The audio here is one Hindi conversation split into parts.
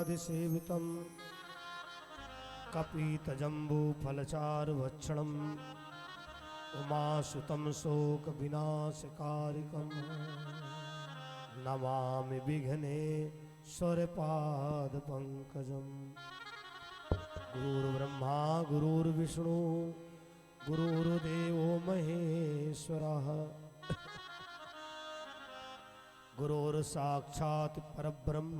सेवितं कपितजम्बूफलचारुभक्षणम् उमासुतं शोकविनाशकारिकं नमामि विघ्नेश्वरपादपङ्कजम्। गुरुर्ब्रह्मा गुरुर्विष्णु गुरुर्देवो महेश्वरः गुरुर्साक्षात् परब्रह्म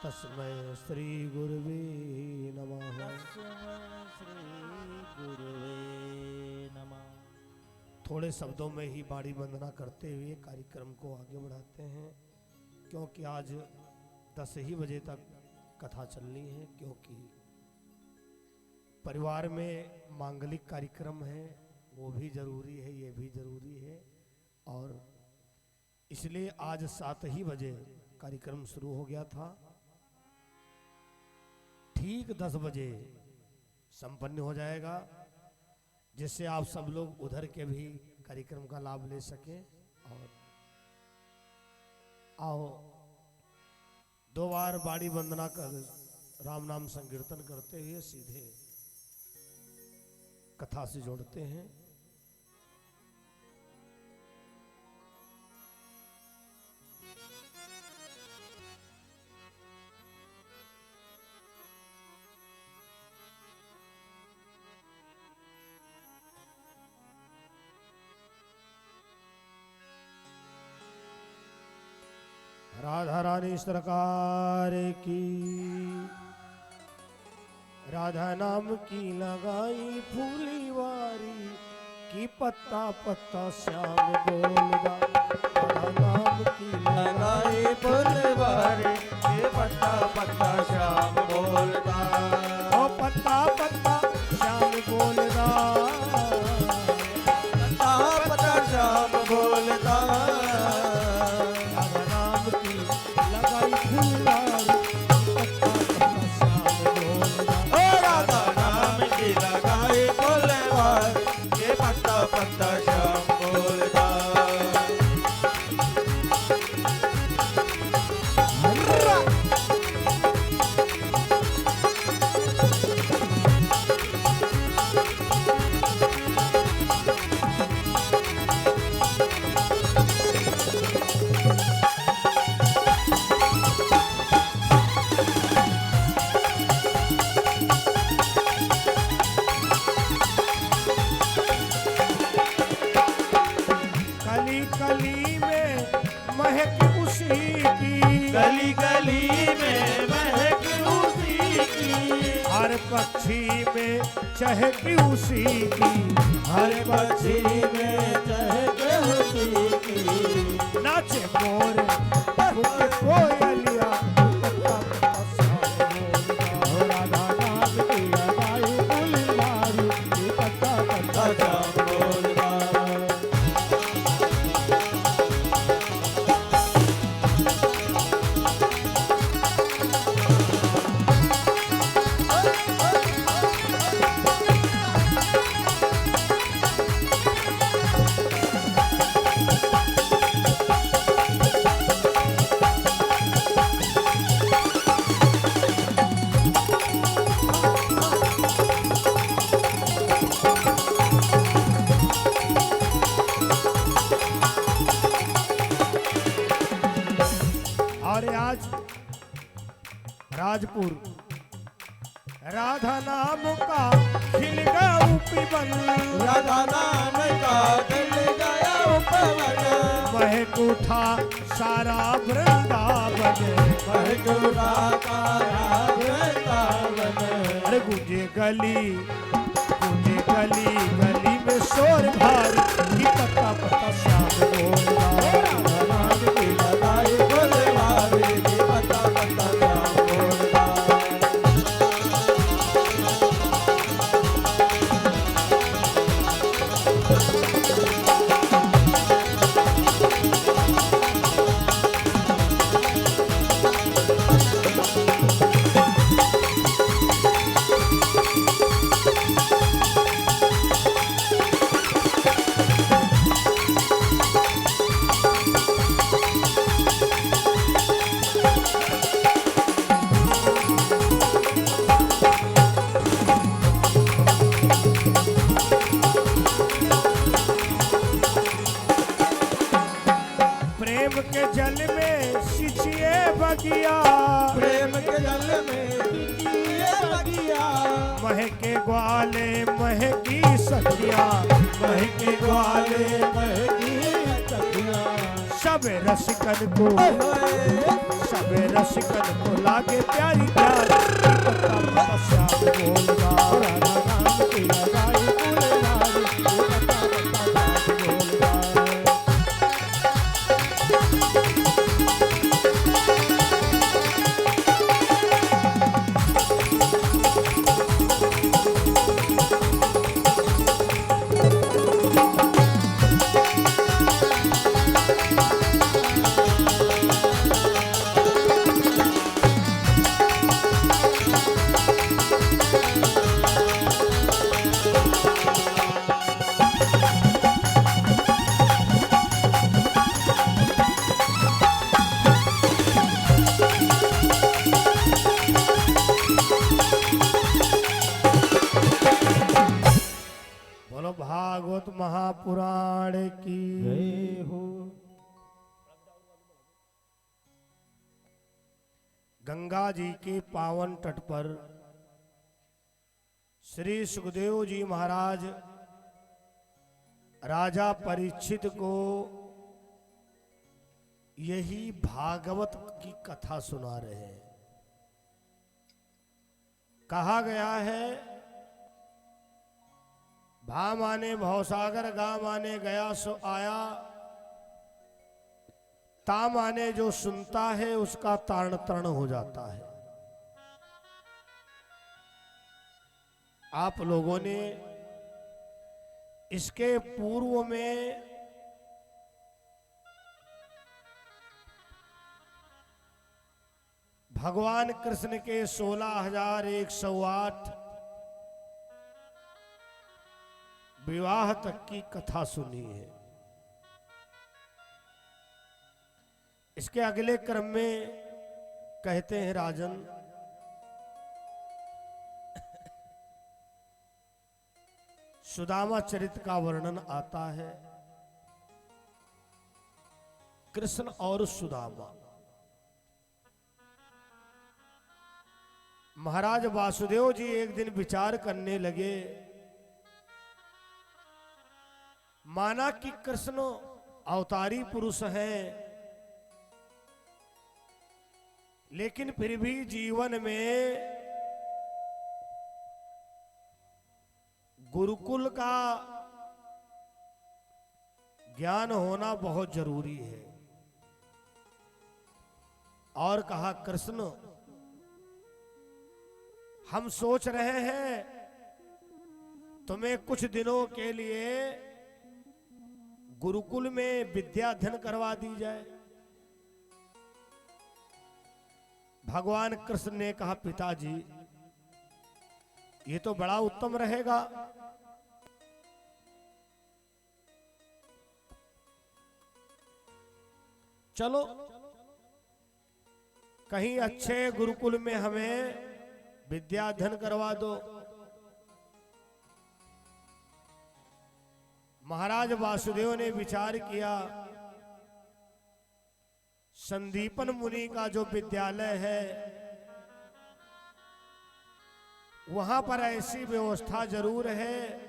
तस्मै श्री गुरुवे नमः। थोड़े शब्दों में ही बाड़ी वंदना करते हुए कार्यक्रम को आगे बढ़ाते हैं, क्योंकि आज 10 ही बजे तक कथा चलनी है, क्योंकि परिवार में मांगलिक कार्यक्रम है, वो भी जरूरी है, ये भी जरूरी है। और इसलिए आज 7 ही बजे कार्यक्रम शुरू हो गया था, ठीक 10 बजे संपन्न हो जाएगा, जिससे आप सब लोग उधर के भी कार्यक्रम का लाभ ले सकें। और आओ 2 बार बाड़ी वंदना कर राम नाम संकीर्तन करते हुए सीधे कथा से जोड़ते हैं। राधा रानी सरकार की, राधा नाम की लगाई फूली वारी की पत्ता पत्ता श्याम बोलदा। राधा नाम की लगाई फुलवारी की पत्ता पत्ता श्याम बोलदा। ओ पत्ता पत्ता श्याम बोलदा, पत्ता पत्ता श्याम बोलदा। गली गली में महक उसी की, हर पक्षी में चहक उसी की, हर पक्षी में चहक उसी की। नाचे मोर फूके कोयलिया, पत्ता पत्ता श्याम बोलदा। राधा नाम की लगाई फुलवारी की पत्ता पत्ता श्याम बोलदा। राजपुर राधा नाम का खिल गया उपवन, राधा नाम का खिल गया उपवन। महक उठा सारा वृंदावन, महक उठा सारा वृंदावन। अरे गूंजे गली गली में शोर भारी की पत्ता पत्ता श्याम बोलदा। राधा नाम की लगाई फुलवारी की पत्ता पत्ता श्याम बोलदा। बगिया, प्रेम के जल में कीजिए बगिया, महके ग्वाले महकी सखिया, महके ग्वाले महकी सखिया, सब रसिकन को, सब रसिकन को लागे प्यारी प्यारी, पता पता श्याम बोलगा, राधा नाम की लगाई फुलवारी, पता पता श्याम बोलगा। बोलो भागवत महापुराण की जय हो। गंगा जी के पावन तट पर श्री सुखदेव जी महाराज राजा परीक्षित को यही भागवत की कथा सुना रहे हैं। कहा गया है, भा माने भवसागर, गा माने गया सो आया, ता माने जो सुनता है उसका तारण तरण हो जाता है। आप लोगों ने इसके पूर्व में भगवान कृष्ण के 16,108 विवाह तक की कथा सुनी है। इसके अगले क्रम में कहते हैं राजन, सुदामा चरित्र का वर्णन आता है। कृष्ण और सुदामा, महाराज वासुदेव जी एक दिन विचार करने लगे, माना कि कृष्ण अवतारी पुरुष हैं, लेकिन फिर भी जीवन में गुरुकुल का ज्ञान होना बहुत जरूरी है। और कहा, कृष्ण हम सोच रहे हैं तुम्हें कुछ दिनों के लिए गुरुकुल में विद्या अध्ययन करवा दी जाए। भगवान कृष्ण ने कहा, पिताजी ये तो बड़ा उत्तम रहेगा। चलो कहीं अच्छे गुरुकुल में हमें विद्या अध्ययन करवा दो। महाराज वासुदेव ने विचार किया, संदीपन मुनि का जो विद्यालय है वहां पर ऐसी व्यवस्था जरूर है,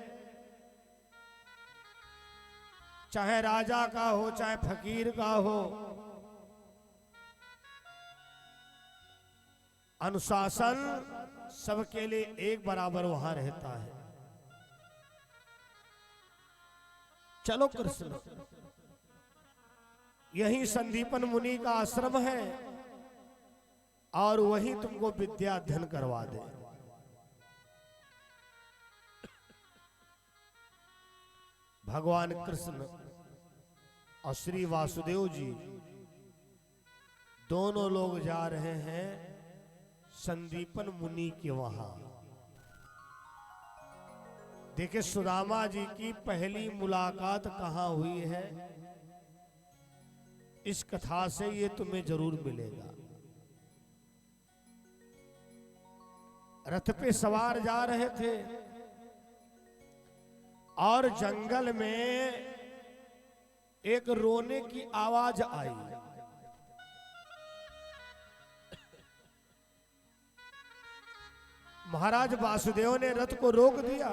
चाहे राजा का हो चाहे फकीर का हो, अनुशासन सबके लिए एक बराबर वहां रहता है। चलो कृष्ण, यही संदीपन मुनि का आश्रम है और वही तुमको विद्या अध्ययन करवा दे। भगवान कृष्ण और श्री वासुदेव जी दोनों लोग जा रहे हैं संदीपन मुनि के वहां। देखिए सुदामा जी की पहली मुलाकात कहां हुई है, इस कथा से ये तुम्हें जरूर मिलेगा। रथ पे सवार जा रहे थे और जंगल में एक रोने की आवाज आई। महाराज वासुदेव ने रथ को रोक दिया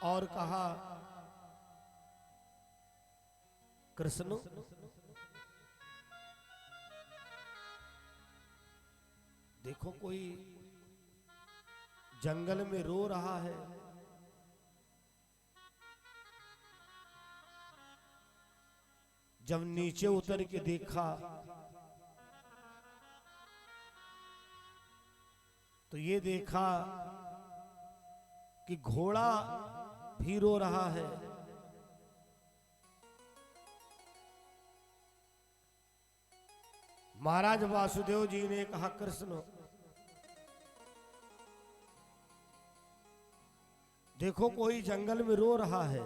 और कहा, कृष्ण देखो कोई जंगल में रो रहा है, जब नीचे उतर के देखा तो ये देखा कि घोड़ा भी रो रहा है। महाराज वासुदेव जी ने कहा, कृष्ण देखो कोई जंगल में रो रहा है।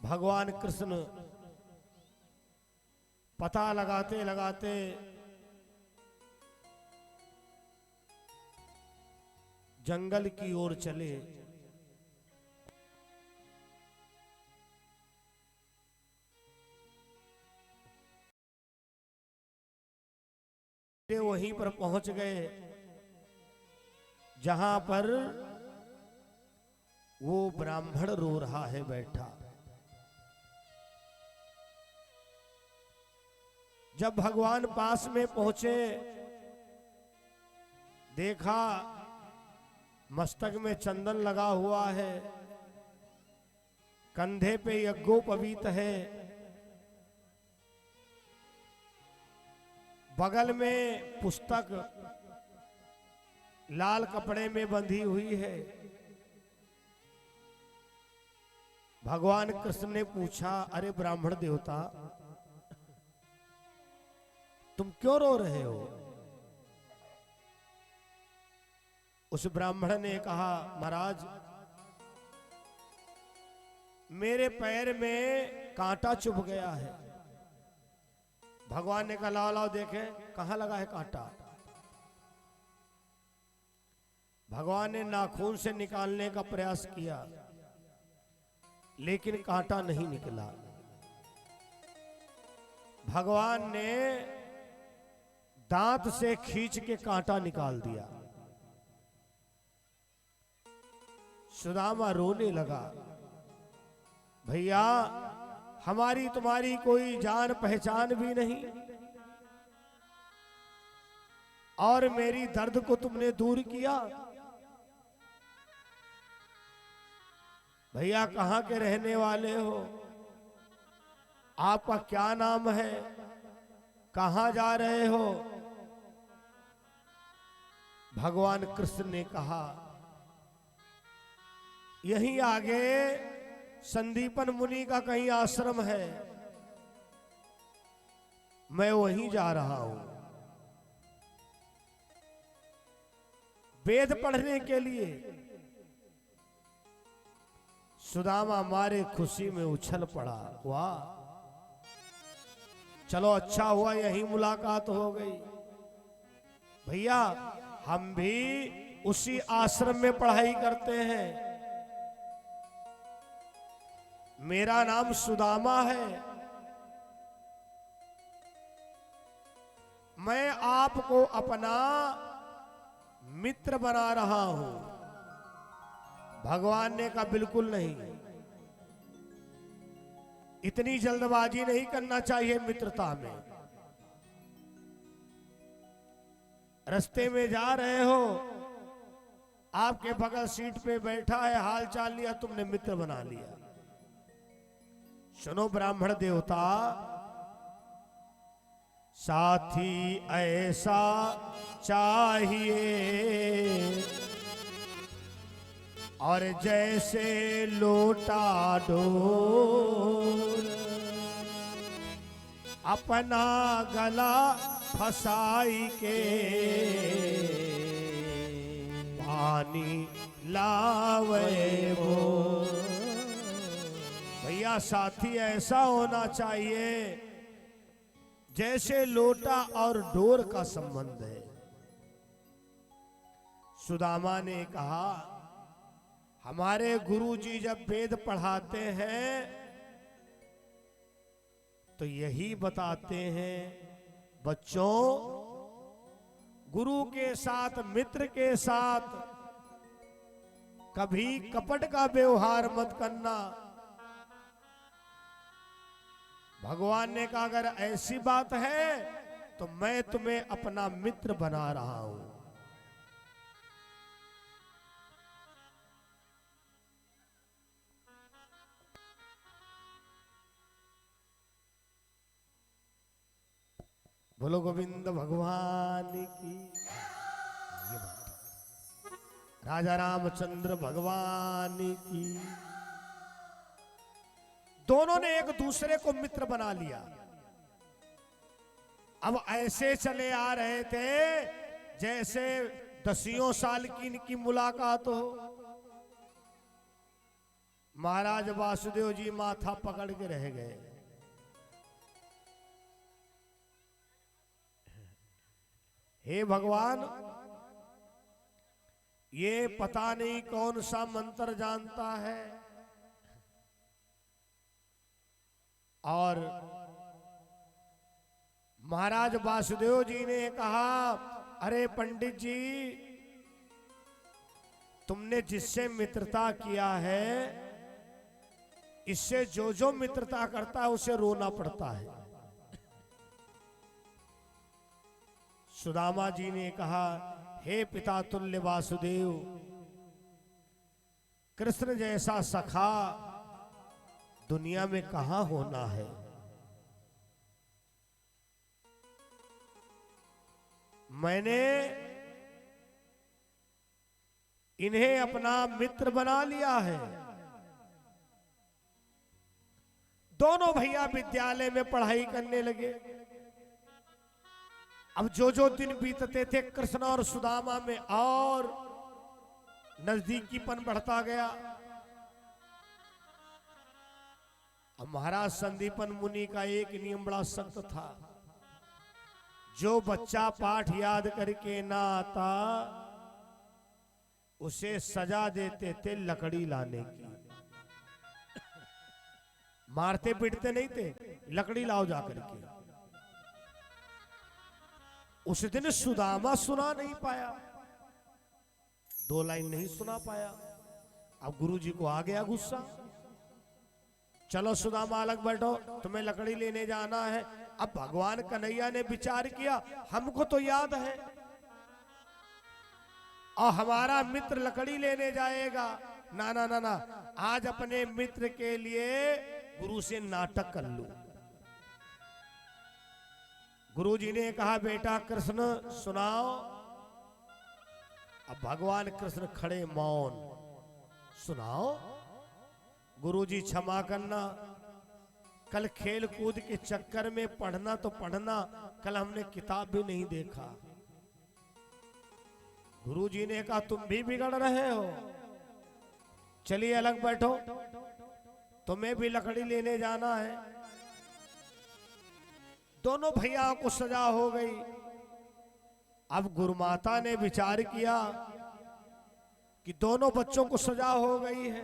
भगवान कृष्ण पता लगाते लगाते जंगल की ओर चले। वहीं पर पहुंच गए जहां पर वो ब्राह्मण रो रहा है बैठा। जब भगवान पास में पहुंचे, देखा मस्तक में चंदन लगा हुआ है, कंधे पे यज्ञोपवीत है, बगल में पुस्तक लाल कपड़े में बंधी हुई है। भगवान कृष्ण ने पूछा, अरे ब्राह्मण देवता तुम क्यों रो रहे हो? उस ब्राह्मण ने कहा, महाराज मेरे पैर में कांटा चुभ गया है। भगवान ने कहा, लाओ लाओ देखें कहां लगा है कांटा। भगवान ने नाखून से निकालने का प्रयास किया लेकिन कांटा नहीं निकला। भगवान ने दांत से खींच के कांटा निकाल दिया। सुदामा रोने लगा, भैया हमारी तुम्हारी कोई जान पहचान भी नहीं और मेरी दर्द को तुमने दूर किया। भैया कहां के रहने वाले हो? आपका क्या नाम है? कहां जा रहे हो? भगवान कृष्ण ने कहा, यहीं आगे संदीपन मुनि का कहीं आश्रम है, मैं वहीं जा रहा हूं वेद पढ़ने के लिए। सुदामा मारे खुशी में उछल पड़ा, वाह चलो अच्छा हुआ यहीं मुलाकात हो गई। भैया हम भी उसी आश्रम में पढ़ाई करते हैं, मेरा नाम सुदामा है। मैं आपको अपना मित्र बना रहा हूं। भगवान ने कहा, बिल्कुल नहीं, इतनी जल्दबाजी नहीं करना चाहिए मित्रता में। रास्ते में जा रहे हो, आपके बगल सीट पे बैठा है, हाल चाल लिया, तुमने मित्र बना लिया। सुनो ब्राह्मण देवता, साथी ऐसा चाहिए और जैसे लोटा डोर अपना गला फसाई के पानी लावे वो। भैया साथी ऐसा होना चाहिए जैसे लोटा और डोर का संबंध है। सुदामा ने कहा, हमारे गुरुजी जब वेद पढ़ाते हैं तो यही बताते हैं, बच्चों, गुरु के साथ, मित्र के साथ कभी कपट का व्यवहार मत करना। भगवान ने कहा अगर ऐसी बात है तो मैं तुम्हें अपना मित्र बना रहा हूं। बोलो गोविंद भगवान की। ये बात राजा रामचंद्र भगवान की। दोनों ने एक दूसरे को मित्र बना लिया। अब ऐसे चले आ रहे थे जैसे दसियों साल की इनकी मुलाकात हो। महाराज वासुदेव जी माथा पकड़ के रह गए। हे भगवान, ये पता नहीं कौन सा मंत्र जानता है और महाराज वासुदेव जी ने कहा अरे पंडित जी, तुमने जिससे मित्रता किया है, इससे जो जो मित्रता करता है उसे रोना पड़ता है। सुदामा जी ने कहा हे पिता तुल्य वासुदेव, कृष्ण जैसा सखा दुनिया में कहां होना है। मैंने इन्हें अपना मित्र बना लिया है। दोनों भैया विद्यालय में पढ़ाई करने लगे। अब जो जो दिन बीतते थे कृष्ण और सुदामा में और नजदीकीपन बढ़ता गया। अब महाराज संदीपन मुनि का एक नियम बड़ा सख्त था, जो बच्चा पाठ याद करके ना आता उसे सजा देते थे लकड़ी लाने की। मारते पीटते नहीं थे, लकड़ी लाओ जाकर के। उस दिन सुदामा सुना नहीं पाया, 2 लाइन नहीं सुना पाया। अब गुरुजी को आ गया गुस्सा। चलो सुदामा अलग बैठो, तुम्हें लकड़ी लेने जाना है। अब भगवान कन्हैया ने विचार किया, हमको तो याद है और हमारा मित्र लकड़ी लेने जाएगा। ना ना ना ना, आज अपने मित्र के लिए गुरु से नाटक कर लूं। गुरुजी ने कहा बेटा कृष्ण सुनाओ। अब भगवान कृष्ण खड़े मौन। सुनाओ। गुरुजी क्षमा करना, कल खेल कूद के चक्कर में पढ़ना तो पढ़ना, कल हमने किताब भी नहीं देखा। गुरुजी ने कहा तुम भी बिगड़ रहे हो, चलिए अलग बैठो, तुम्हें भी लकड़ी लेने जाना है। दोनों भैया को सजा हो गई। अब गुरुमाता ने विचार किया कि दोनों बच्चों को सजा हो गई है।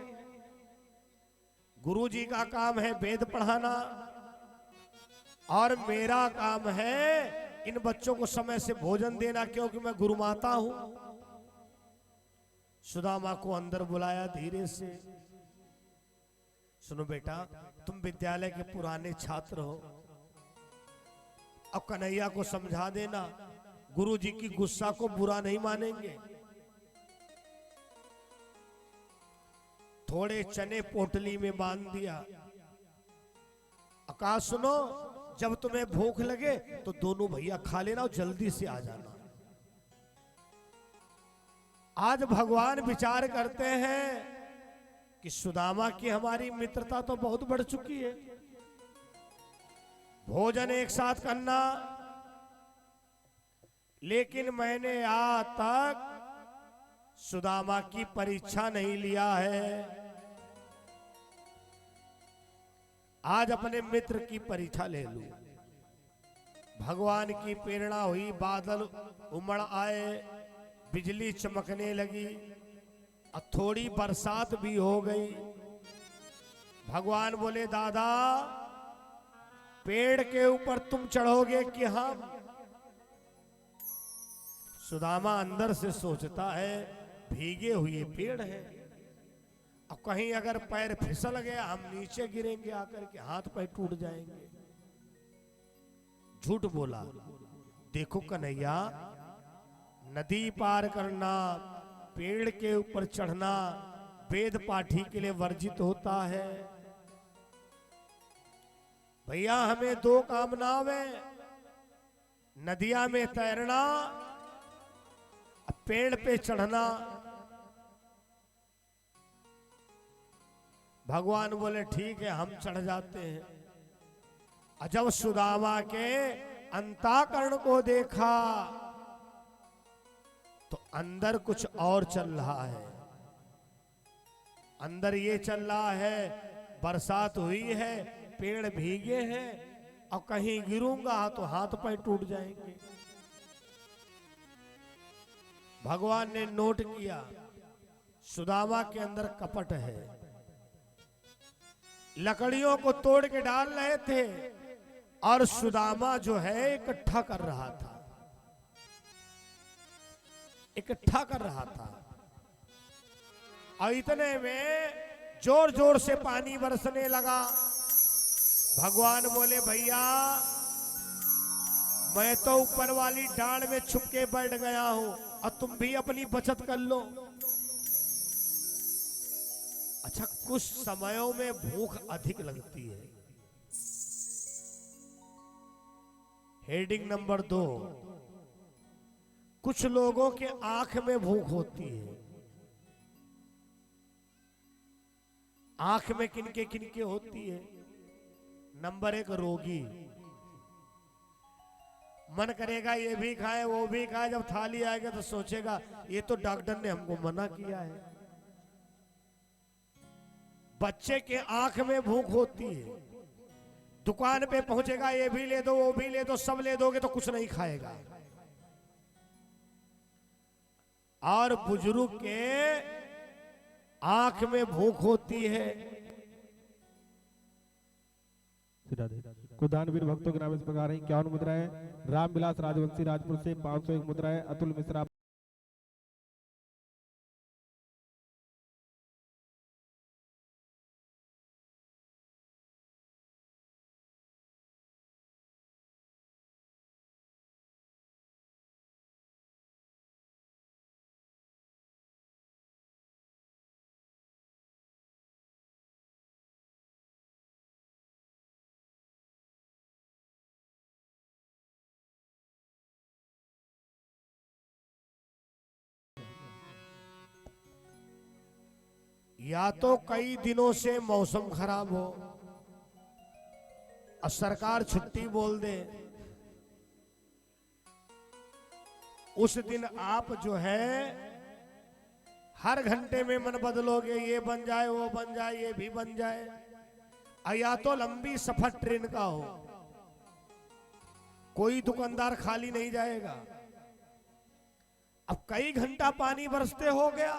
गुरुजी का काम है वेद पढ़ाना और मेरा काम है इन बच्चों को समय से भोजन देना, क्योंकि मैं गुरुमाता हूं। सुदामा को अंदर बुलाया धीरे से। सुनो बेटा, तुम विद्यालय के पुराने छात्र हो, अब कन्हैया को समझा देना, गुरुजी की गुस्सा को बुरा नहीं मानेंगे। थोड़े चने पोटली में बांध दिया। आकाश सुनो, जब तुम्हें भूख लगे तो दोनों भैया खा लेना और जल्दी से आ जाना। आज भगवान विचार करते हैं कि सुदामा की हमारी मित्रता तो बहुत बढ़ चुकी है। भोजन एक साथ करना, लेकिन मैंने आज तक सुदामा की परीक्षा नहीं लिया है। आज अपने मित्र की परीक्षा ले लूं। भगवान की प्रेरणा हुई, बादल उमड़ आए, बिजली चमकने लगी और थोड़ी बरसात भी हो गई। भगवान बोले दादा, पेड़ के ऊपर तुम चढ़ोगे कि हम? सुदामा अंदर से सोचता है भीगे हुए पेड़ है, अब कहीं अगर पैर फिसल गया हम नीचे गिरेंगे आकर के, हाथ पैर टूट जाएंगे। झूठ बोला। देखो कन्हैया, नदी पार करना, पेड़ के ऊपर चढ़ना वेद पाठी के लिए वर्जित होता है। भैया हमें दो कामनाएं, नदिया में तैरना, पेड़ पे चढ़ना। भगवान बोले ठीक है हम चढ़ जाते हैं। जब सुदामा के अंताकरण को देखा तो अंदर कुछ और चल रहा है। अंदर ये चल रहा है बरसात हुई है, पेड़ भीगे हैं और कहीं गिरूंगा तो हाथ पैर टूट जाएंगे। भगवान ने नोट किया सुदामा के अंदर कपट है। लकड़ियों को तोड़ के डाल रहे थे और सुदामा जो है इकट्ठा कर रहा था, इकट्ठा कर रहा था। और इतने में जोर जोर से पानी बरसने लगा। भगवान बोले भैया मैं तो ऊपर वाली डांड में छुप के बैठ गया हूं और तुम भी अपनी बचत कर लो। अच्छा, कुछ समयों में भूख अधिक लगती है। हेडिंग नंबर 2, कुछ लोगों के आंख में भूख होती है। आंख में किनके किनके होती है? नंबर 1 रोगी, मन करेगा ये भी खाए वो भी खाए, जब थाली आएगा तो सोचेगा ये तो डॉक्टर ने हमको मना किया है। बच्चे के आंख में भूख होती है, दुकान पे पहुंचेगा ये भी ले दो वो भी ले दो, सब ले दोगे तो कुछ नहीं खाएगा। और बुजुर्ग के आंख में भूख होती है। कुछ दानवीर भक्तों के नाम इस प्रकार हैं। 51 मुद्राएं रामविलास राजवंशी राजपुर से, 501 मुद्राएं अतुल मिश्रा या तो कई दिनों से मौसम खराब हो और सरकार छुट्टी बोल दे, उस दिन आप जो है हर घंटे में मन बदलोगे, ये बन जाए वो बन जाए ये भी बन जाए। या तो लंबी सफर ट्रेन का हो, कोई दुकानदार खाली नहीं जाएगा। अब कई घंटा पानी बरसते हो गया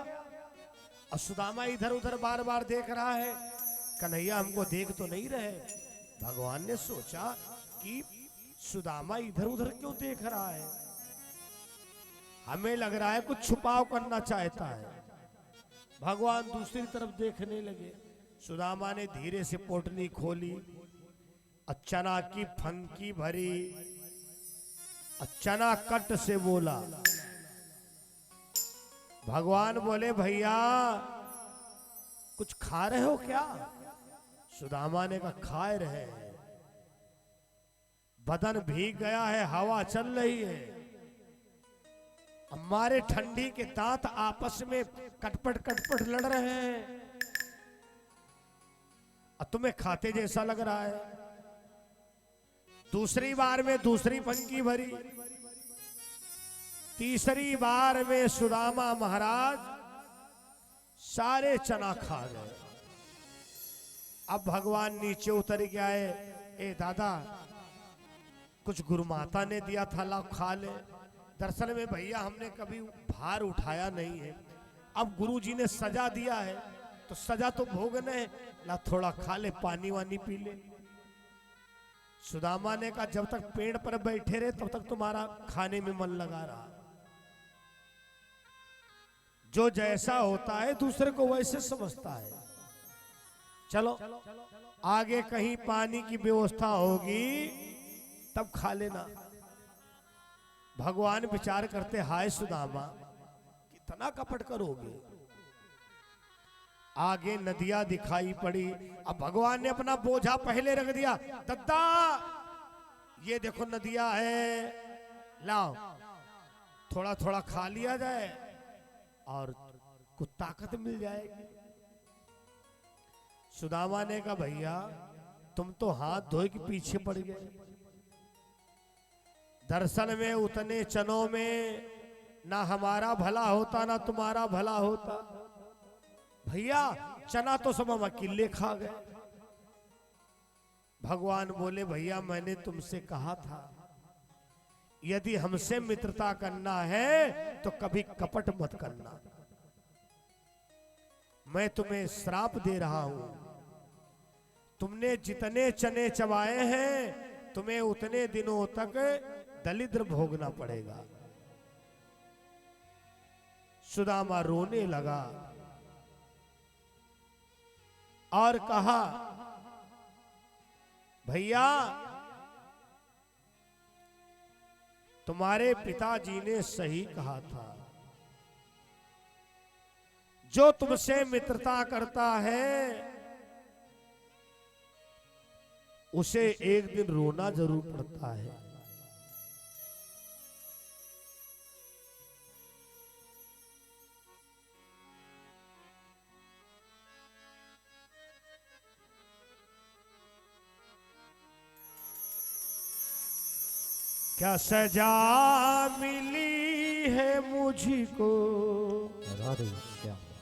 और सुदामा इधर उधर बार बार देख रहा है, कन्हैया हमको देख तो नहीं रहे। भगवान ने सोचा कि सुदामा इधर उधर क्यों देख रहा है, हमें लग रहा है कुछ छुपाव करना चाहता है। भगवान दूसरी तरफ देखने लगे। सुदामा ने धीरे से पोटली खोली और चना की फनकी भरी और चना कट से बोला। भगवान बोले भैया कुछ खा रहे हो क्या? सुदामा ने कहा खा रहे हैं, बदन भीग गया है, हवा चल रही है, हमारे ठंडी के दांत आपस में कटपट कटपट लड़ रहे हैं और तुम्हें खाते जैसा लग रहा है। दूसरी बार में दूसरी फनकी भरी, तीसरी बार में सुदामा महाराज सारे चना खा गए। अब भगवान नीचे उतर के आए, ए दादा कुछ गुरुमाता ने दिया था ला खा ले। दरअसल में भैया हमने कभी भार उठाया नहीं है, अब गुरुजी ने सजा दिया है तो सजा तो भोगना है, ला थोड़ा खा ले, पानी वानी पी ले। सुदामा ने कहा जब तक पेड़ पर बैठे रहे तब तक तुम्हारा खाने में मन लगा रहा, जो जैसा होता है दूसरे को वैसे समझता है। चलो आगे कहीं पानी की व्यवस्था होगी तब खा लेना। भगवान विचार करते, हाय सुदामा कितना कपट करोगे। आगे नदियां दिखाई पड़ी। अब भगवान ने अपना बोझा पहले रख दिया। दद्दा ये देखो नदियां है, लाओ थोड़ा थोड़ा खा लिया जाए और कुछ ताकत मिल जाएगी। सुदामा ने कहा भैया तुम तो हाथ धोए के पीछे पड़ गए। दर्शन में उतने चनों में ना हमारा भला होता ना तुम्हारा भला होता। भैया चना तो सब हम अकेले खा गए। भगवान बोले भैया मैंने तुमसे कहा था यदि हमसे मित्रता करना है तो कभी कपट मत करना। मैं तुम्हें श्राप दे रहा हूं, तुमने जितने चने चबाए हैं तुम्हें उतने दिनों तक दलिद्र भोगना पड़ेगा। सुदामा रोने लगा और कहा भैया तुम्हारे पिताजी ने सही कहा था, जो तुमसे मित्रता करता है उसे एक दिन रोना जरूर पड़ता है। क्या सजा मिली है मुझको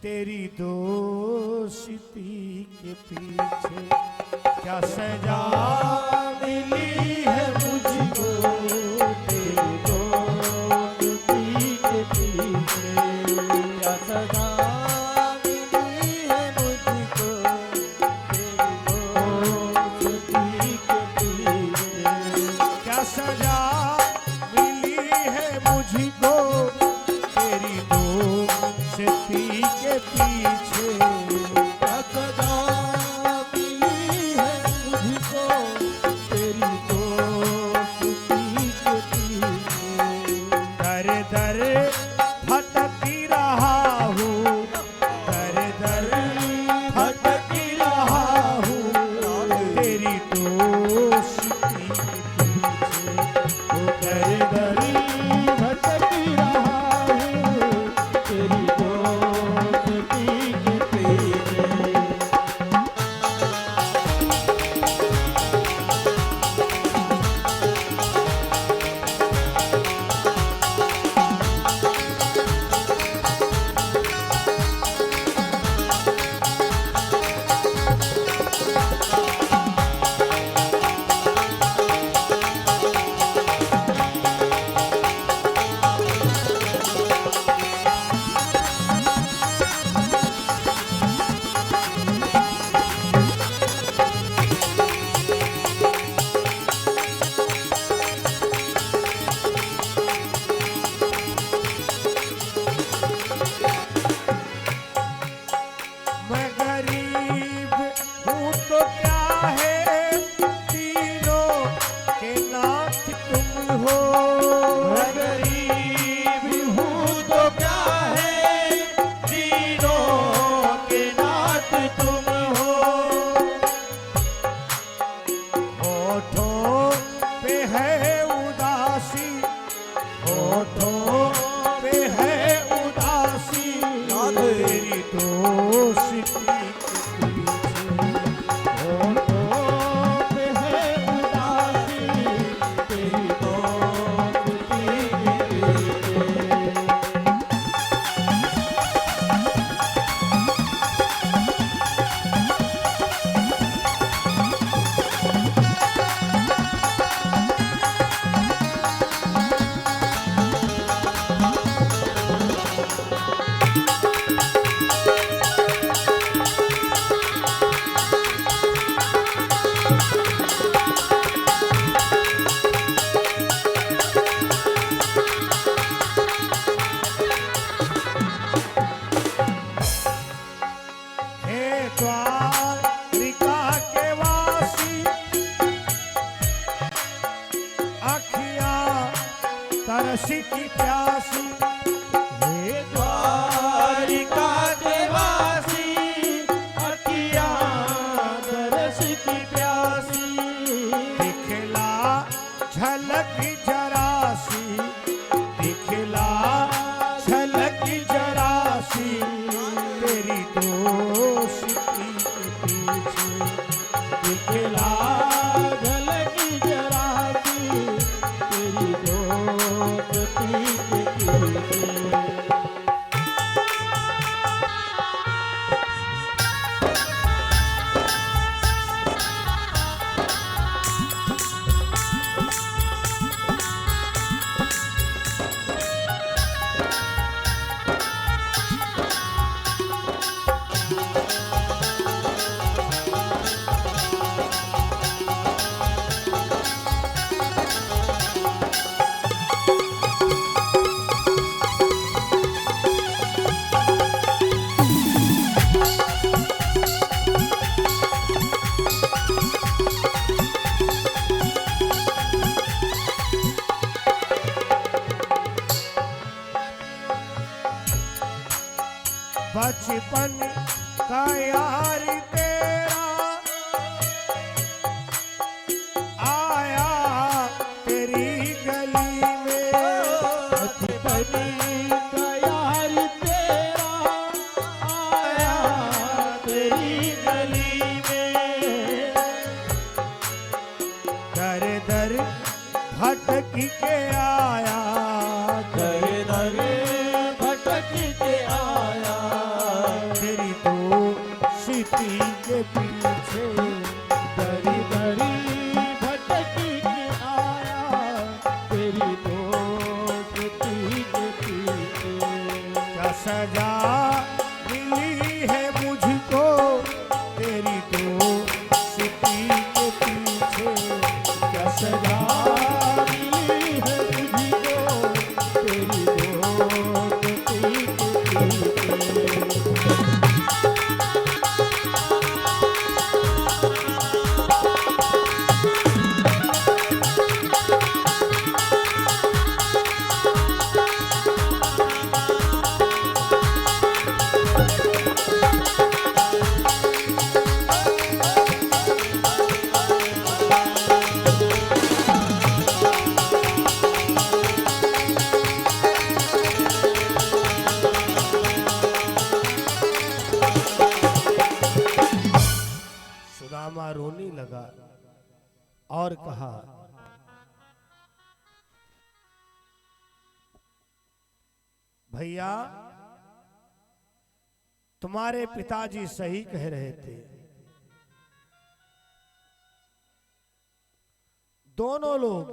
तेरी दोस्ती के पीछे। क्या सजा मिली है मुझको तेरी दोस्ती के पीछे। क्या सजा मिली है मुझको तेरी दोस्ती के पीछे। क्या सजा मुझको तेरी दोस्ती के पीछे। क्या सजा मिली है मुझको तेरी दोस्ती के पीछे। दर दर भटकी रहा हूँ, दर दर भटकी रहा हूँ तेरी दोस्ती के पीछे। अखियां तरसी की प्यासी, हे द्वारिका के वासी, अखियां तरस की प्यासी। दिखला झलक जरासी, दिखला झलक जरासी, तेरी दोस्ती के पीछे। दिखला झलक जरासी, तेरी दोस्ती के पीछे। बचपन का यार तेरा आया तेरी गली में। बचपन का यार तेरा आया तेरी गली में। दर दर भटक के आया, दर दर भटक के आया, तेरी दोस्ती के पीछे। दरी दरी भटक के आया, तेरी दोस्ती के पीछे। क्या सजा मिली है मुझको तेरी दोस्ती के पीछे। क्या सजा मिली है तुझको, तेरी दोस्ती के पीछे। सुदामा रोने लगा और कहा, भैया तुम्हारे पिताजी सही कह रहे थे। दोनों लोग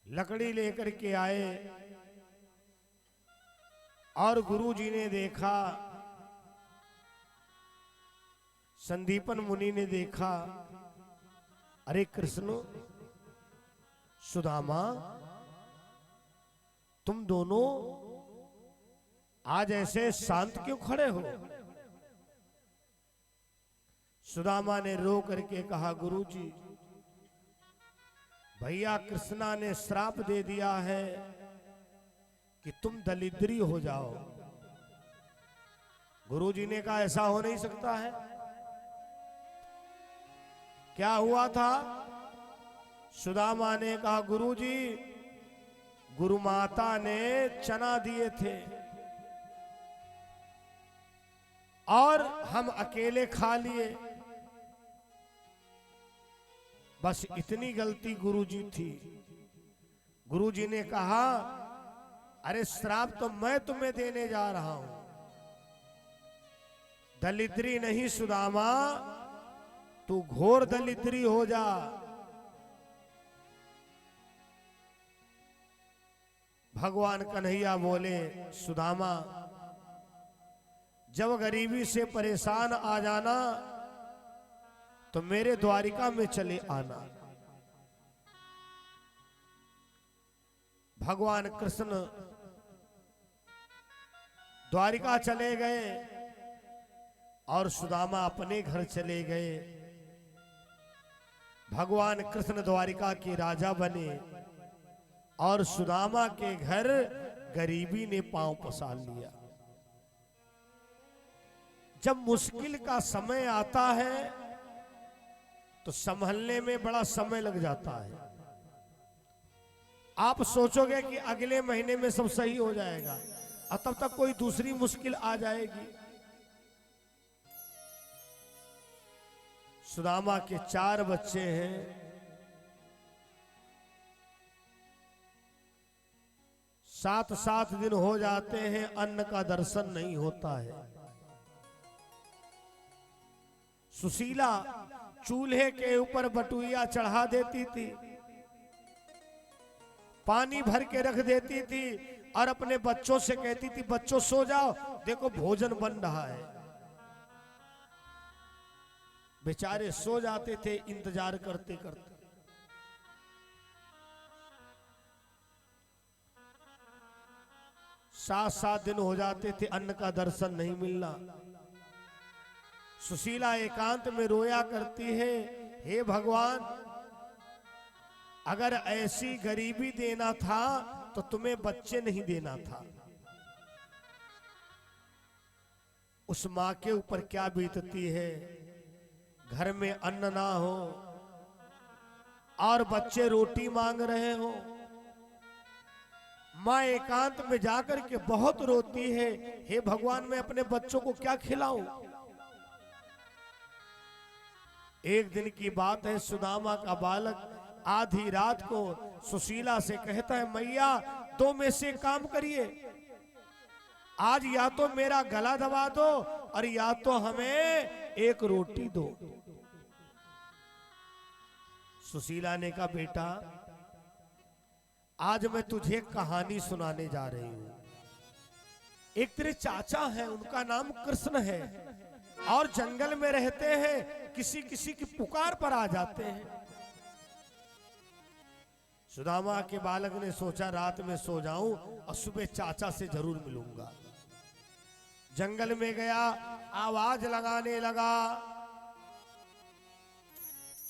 लकड़ी लेकर के आए और गुरुजी ने देखा, संदीपन मुनि ने देखा, अरे कृष्ण सुदामा तुम दोनों आज ऐसे शांत क्यों खड़े हो? सुदामा ने रो करके कहा, गुरुजी भैया कृष्णा ने श्राप दे दिया है कि तुम दलिद्री हो जाओ। गुरुजी ने कहा ऐसा हो नहीं सकता है। क्या हुआ था? सुदामा ने कहा, गुरुजी गुरु माता ने चना दिए थे और हम अकेले खा लिए, बस इतनी गलती गुरुजी थी। गुरुजी ने कहा, अरे श्राप तो मैं तुम्हें देने जा रहा हूं, दलिद्री नहीं सुदामा, तू घोर दलिद्री हो जा। भगवान कन्हैया बोले, सुदामा जब गरीबी से परेशान आ जाना तो मेरे द्वारिका में चले आना। भगवान कृष्ण द्वारिका चले गए और सुदामा अपने घर चले गए। भगवान कृष्ण द्वारिका के राजा बने और सुदामा के घर गरीबी ने पांव पसार लिया। जब मुश्किल का समय आता है तो संभलने में बड़ा समय लग जाता है। आप सोचोगे कि अगले महीने में सब सही हो जाएगा और तब तक कोई दूसरी मुश्किल आ जाएगी। सुदामा के 4 बच्चे हैं। 7-7 दिन हो जाते हैं, अन्न का दर्शन नहीं होता है। सुशीला चूल्हे के ऊपर बटुइया चढ़ा देती थी, पानी भर के रख देती थी और अपने बच्चों से कहती थी, बच्चों सो जाओ, देखो भोजन बन रहा है। बेचारे सो जाते थे इंतजार करते करते। 7-7 दिन हो जाते थे, अन्न का दर्शन नहीं मिलना। सुशीला एकांत में रोया करती है, हे भगवान, अगर ऐसी गरीबी देना था तो तुम्हें बच्चे नहीं देना था। उस मां के ऊपर क्या बीतती है, घर में अन्न ना हो और बच्चे रोटी मांग रहे हो। मां एकांत में जाकर के बहुत रोती है, हे भगवान, मैं अपने बच्चों को क्या खिलाऊं। एक दिन की बात है, सुदामा का बालक आधी रात को सुशीला से कहता है, मैया 2 में से काम करिए, आज या तो मेरा गला दबा दो और या तो हमें एक रोटी दो। सुशीला ने कहा, बेटा आज मैं तुझे कहानी सुनाने जा रही हूं। एक तेरे चाचा है, उनका नाम कृष्ण है और जंगल में रहते हैं, किसी किसी की पुकार पर आ जाते हैं। सुदामा के बालक ने सोचा रात में सो जाऊं और सुबह चाचा से जरूर मिलूंगा। जंगल में गया, आवाज लगाने लगा,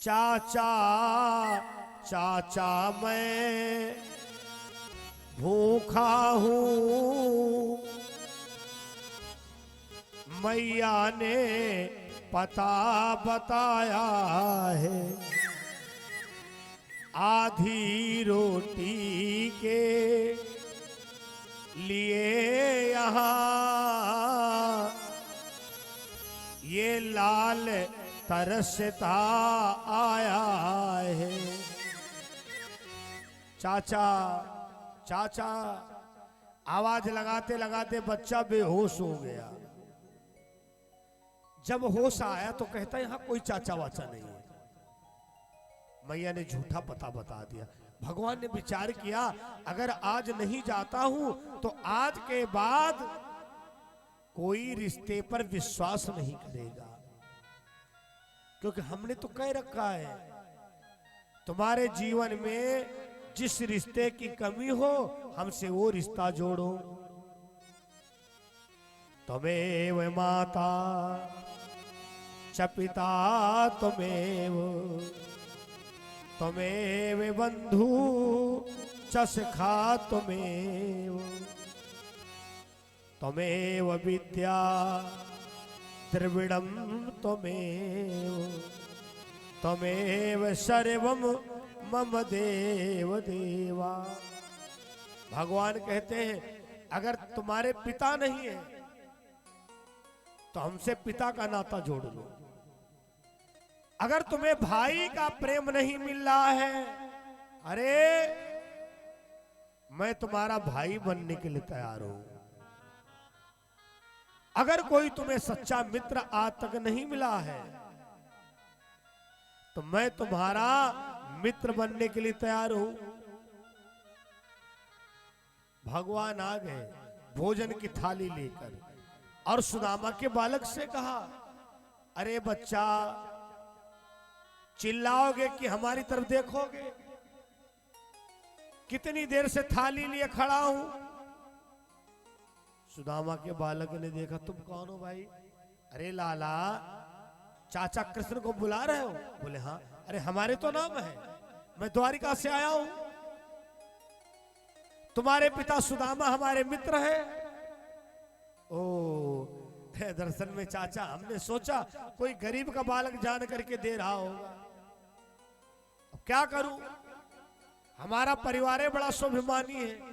चाचा चाचा मैं भूखा हूं, मैया ने पता बताया है, आधी रोटी के लिए यहाँ ये लाल तरसता आया है। चाचा चाचा आवाज लगाते लगाते बच्चा बेहोश हो गया। जब होश आया तो कहता यहां कोई चाचा वाचा नहीं है। मैया ने झूठा पता बता दिया। भगवान ने विचार किया, अगर आज नहीं जाता हूं तो आज के बाद कोई रिश्ते पर विश्वास नहीं करेगा, क्योंकि हमने तो कह रखा है तुम्हारे जीवन में जिस रिश्ते की कमी हो हमसे वो रिश्ता जोड़ो। त्वमेव माता च पिता त्वमेव, त्वमेव बंधु च सखा त्वमेव, त्वमेव विद्या द्रविड़म त्वमेव, त्वमेव सर्वम मम देव देवा। भगवान कहते हैं अगर तुम्हारे पिता नहीं है तो हमसे पिता का नाता जोड़ लो। अगर तुम्हें भाई का प्रेम नहीं मिल रहा है, अरे मैं तुम्हारा भाई बनने के लिए तैयार हूं। अगर कोई तुम्हें सच्चा मित्र आज तक नहीं मिला है तो मैं तुम्हारा मित्र बनने के लिए तैयार हूं। भगवान आ गए भोजन की थाली लेकर और सुदामा के बालक से कहा, अरे बच्चा, चिल्लाओगे कि हमारी तरफ देखोगे? कितनी देर से थाली लिए खड़ा हूं। सुदामा के बालक ने देखा, तुम कौन हो भाई? अरे लाला, चाचा कृष्ण को बुला रहे हो? बोले हाँ। अरे हमारे तो नाम है, मैं द्वारिका से आया हूं, तुम्हारे पिता सुदामा हमारे मित्र हैं। ओ दरअसल में चाचा हमने सोचा कोई गरीब का बालक जान करके दे रहा होगा, अब क्या करूं, हमारा परिवार है बड़ा स्वाभिमानी है।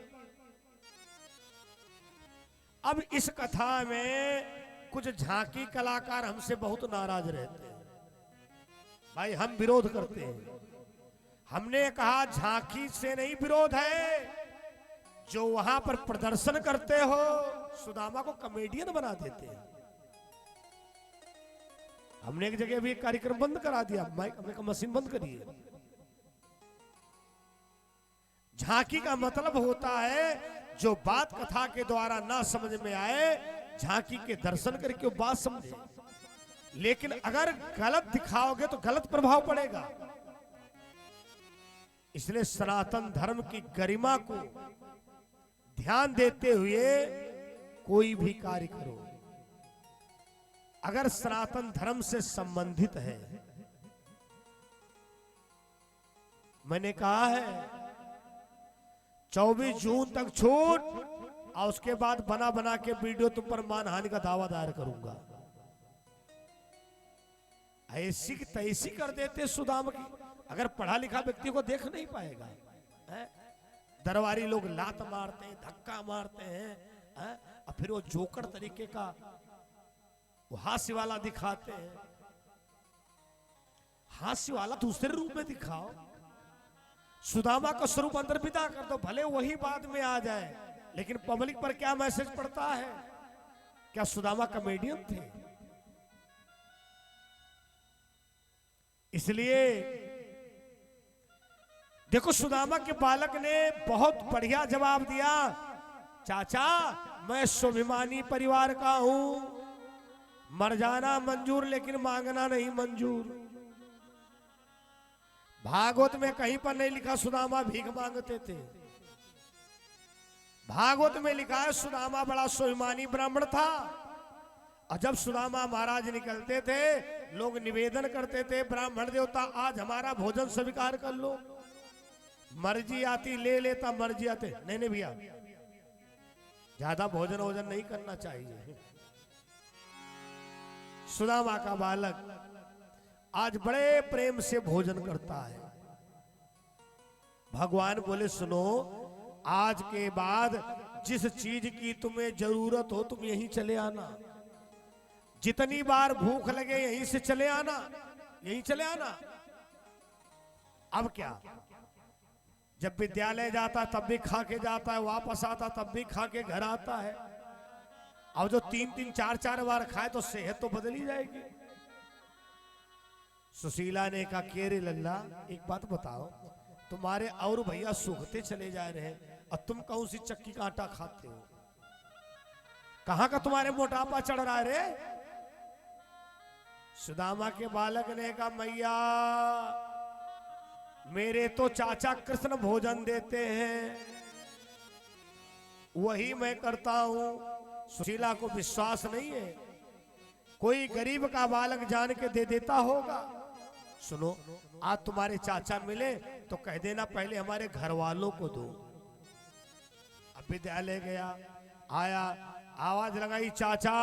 अब इस कथा में कुछ झांकी कलाकार हमसे बहुत नाराज रहते हैं, भाई हम विरोध करते हैं। हमने कहा झांकी से नहीं विरोध है, जो वहां पर प्रदर्शन करते हो सुदामा को कॉमेडियन बना देते हैं। हमने एक जगह भी एक कार्यक्रम बंद करा दिया, माइक हमने कहा मशीन बंद करिए। झांकी का मतलब होता है जो बात कथा के द्वारा ना समझ में आए, झांकी के दर्शन करके वो बात समझे, लेकिन अगर गलत दिखाओगे तो गलत प्रभाव पड़ेगा। इसलिए सनातन धर्म की गरिमा को ध्यान देते हुए कोई भी कार्य करो, अगर सनातन धर्म से संबंधित है। मैंने कहा है 24 जून तक छूट, और उसके बाद बना बना के वीडियो तुम पर मानहानि का दावा दायर करूंगा। ऐसी की तैसी कर देते सुदामा की, अगर पढ़ा लिखा व्यक्ति को देख नहीं पाएगा। दरबारी लोग लात मारते हैं, धक्का मारते हैं, और फिर वो जोकर तरीके का वो हास्य वाला दिखाते हैं। हास्य वाला दूसरे रूप में दिखाओ, सुदामा का स्वरूप अंदर विदा कर दो, भले वही बाद में आ जाए, लेकिन पब्लिक पर क्या मैसेज पड़ता है? क्या सुदामा कॉमेडियन थे? इसलिए देखो सुदामा के बालक ने बहुत बढ़िया जवाब दिया, चाचा मैं स्वाभिमानी परिवार का हूं, मर जाना मंजूर लेकिन मांगना नहीं मंजूर। भागवत में कहीं पर नहीं लिखा सुदामा भीख मांगते थे, भागवत में लिखा है सुदामा बड़ा स्वाभिमानी ब्राह्मण था। और जब सुदामा महाराज निकलते थे लोग निवेदन करते थे, ब्राह्मण देवता आज हमारा भोजन स्वीकार कर लो। मर्जी आती ले लेता, मर्जी आते नहीं नहीं भैया ज्यादा भोजन वोजन नहीं करना चाहिए। सुदामा का बालक आज बड़े प्रेम से भोजन करता है। भगवान बोले सुनो, आज के बाद जिस चीज की तुम्हें जरूरत हो तुम यहीं चले आना, जितनी बार भूख लगे यहीं से चले आना, यहीं चले आना। अब क्या, जब विद्यालय जाता तब भी खा के जाता है, वापस आता तब भी खा के घर आता है। अब जो 3-3 4-4 बार खाए तो सेहत तो बदली जाएगी। सुशीला ने कहा के रे लल्ला एक बात बताओ, तुम्हारे और भैया सूखते चले जा रहे हैं और तुम कौन सी चक्की का आटा खाते हो? कहां का तुम्हारे मोटापा चढ़ रहा है रे? सुदामा के बालक ने कहा मैया मेरे तो चाचा कृष्ण भोजन देते हैं, वही मैं करता हूं। सुशीला को विश्वास नहीं है कोई गरीब का बालक जान के दे देता होगा। सुनो, आज तुम्हारे चाचा मिले तो कह देना पहले हमारे घर वालों को दो। अब विद्यालय गया, आया, आवाज लगाई चाचा,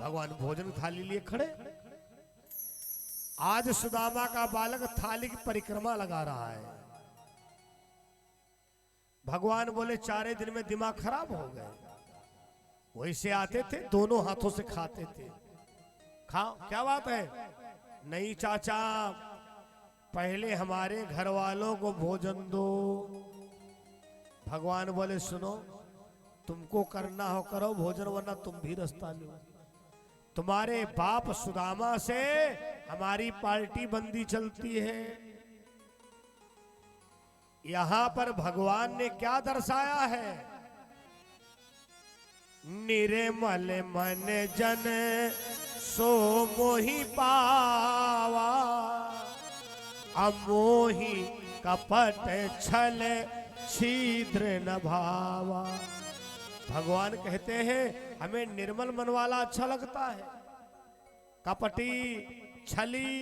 भगवान भोजन थाली लिए खड़े। आज सुदामा का बालक थाली की परिक्रमा लगा रहा है। भगवान बोले 4 दिन में दिमाग खराब हो गए। वैसे आते थे दोनों हाथों से खाते थे। खाओ, क्या बात है? नहीं चाचा, पहले हमारे घर वालों को भोजन दो। भगवान बोले सुनो, तुमको करना हो करो भोजन, वरना तुम भी रास्ता लो। तुम्हारे बाप सुदामा से हमारी पार्टी बंदी चलती है। यहां पर भगवान ने क्या दर्शाया है? निर्मल मन जन सो मोहि पावा, अमोहि कपट छल छिद्र न भावा। भगवान कहते हैं हमें निर्मल मन वाला अच्छा लगता है, कपटी छली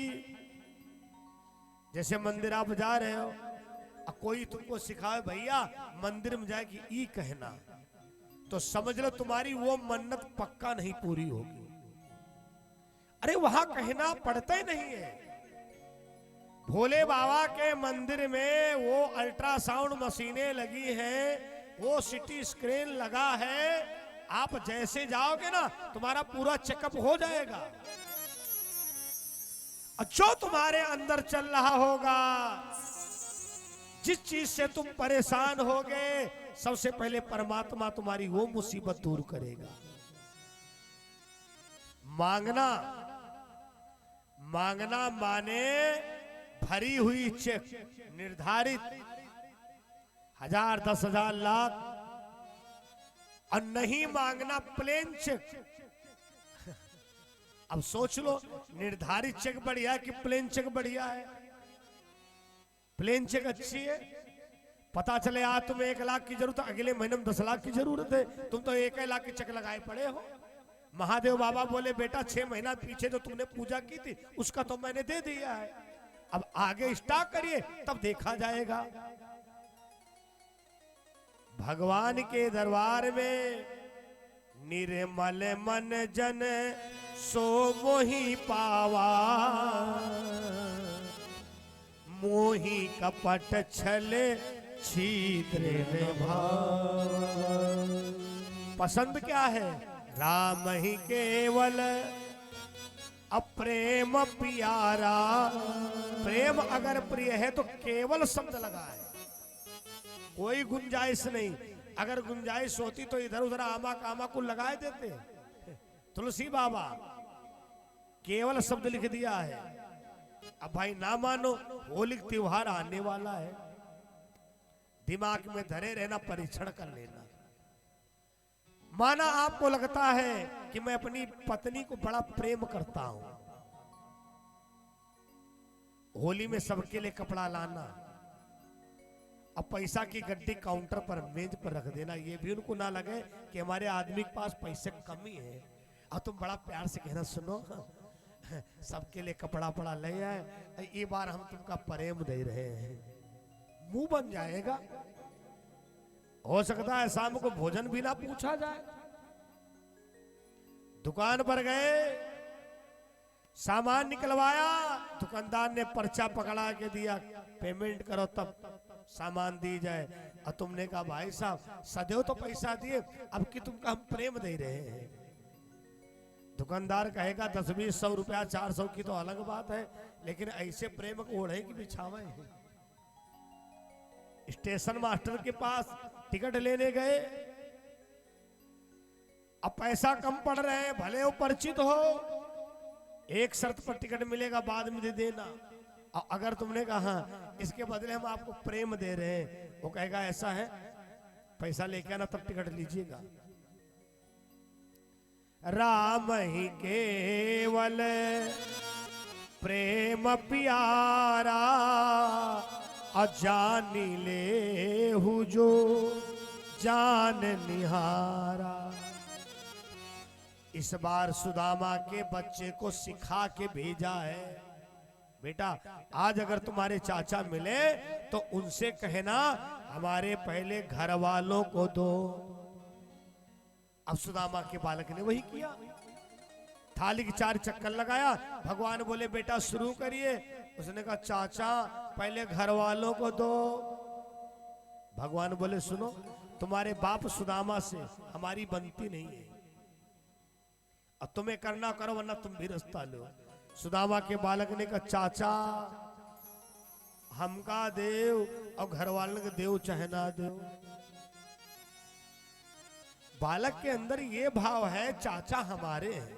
जैसे मंदिर आप जा रहे हो, कोई तुमको सिखाए भैया मंदिर में जाएगी ई कहना, तो समझ लो तुम्हारी वो मन्नत पक्का नहीं पूरी होगी। अरे वहां कहना पड़ता ही नहीं है। भोले बाबा के मंदिर में वो अल्ट्रासाउंड मशीनें लगी हैं, वो सिटी स्क्रीन लगा है, आप जैसे जाओगे ना तुम्हारा पूरा चेकअप हो जाएगा। जो तुम्हारे अंदर चल रहा होगा, जिस चीज से तुम परेशान होगे, सबसे पहले परमात्मा तुम्हारी वो मुसीबत दूर करेगा। मांगना, मांगना माने भरी हुई चेक, निर्धारित 1000, 10,000, लाख, और नहीं मांगना प्लेन चेक। अब सोच लो, निर्धारित चेक बढ़िया है कि प्लेन चेक बढ़िया है? प्लेन चेक अच्छी है। पता चले आज तुम्हें 1 लाख की जरूरत है, अगले महीने में 10 लाख की जरूरत है, तुम तो 1 लाख के चेक लगाए पड़े हो। महादेव बाबा बोले बेटा 6 महीना पीछे जो तुमने पूजा की थी उसका तो मैंने दे दिया है, अब आगे स्टॉक करिए तब देखा जाएगा। भगवान के दरबार में निर्मल मन जन सो मोहि पावा, मोहि कपट छल छिद्र भावा। पसंद क्या है? राम ही केवल अप्रेम प्यारा। प्रेम अगर प्रिय है तो केवल शब्द लगा है, कोई गुंजाइश नहीं। अगर गुंजाइश होती तो इधर उधर आमा कामा को लगाए देते। तुलसी बाबा केवल शब्द लिख दिया है। अब भाई ना मानो, होली त्योहार आने वाला है, दिमाग में धरे रहना, परीक्षण कर लेना। माना आपको लगता है कि मैं अपनी पत्नी को बड़ा प्रेम करता हूं, होली में सबके लिए कपड़ा लाना, अब पैसा की गड्डी काउंटर पर मेज पर रख देना, ये भी उनको ना लगे कि हमारे आदमी के पास पैसे कमी है। और तुम बड़ा प्यार से कहना, सुनो सबके लिए कपड़ा पड़ा ले आए, ये बार हम तुमका प्रेम दे रहे हैं, मुंह बन जाएगा। हो सकता है शाम को भोजन भी ना पूछा जाए। दुकान पर गए, सामान निकलवाया, दुकानदार ने पर्चा पकड़ा के दिया, पेमेंट करो तब सामान दी जाए। और तुमने कहा भाई साहब सदैव तो पैसा दिए, अब कि तुमका हम प्रेम दे रहे हैं। दुकानदार कहेगा 10-20 रुपया 400 की तो अलग बात है, लेकिन ऐसे प्रेम को ओढ़े की बिछावे। स्टेशन मास्टर के पास टिकट लेने गए, अब पैसा कम पड़ रहे हैं, भले वो परिचित हो, एक शर्त पर टिकट मिलेगा, बाद में दे देना। और अगर तुमने कहा इसके बदले हम आपको प्रेम दे रहे हैं, वो कहेगा ऐसा है पैसा लेके आना तब टिकट लीजिएगा। राम ही केवल प्रेम प्यारा, अजानी ले हु जो जान निहारा। इस बार सुदामा के बच्चे को सिखा के भेजा है, बेटा आज अगर तुम्हारे चाचा मिले तो उनसे कहना हमारे पहले घर वालों को दो। अब सुदामा के बालक ने वही किया, थाली के 4 चक्कर लगाया। भगवान बोले बेटा शुरू करिए। उसने कहा चाचा पहले घर वालों को दो। भगवान बोले सुनो, तुम्हारे बाप सुदामा से हमारी बनती नहीं है, अब तुम्हें करना करो वरना तुम भी रास्ता लो। सुदामा के बालक ने कहा चाचा हमका देव और घर वालों के देव चाहे ना देव। बालक के अंदर ये भाव है चाचा हमारे हैं।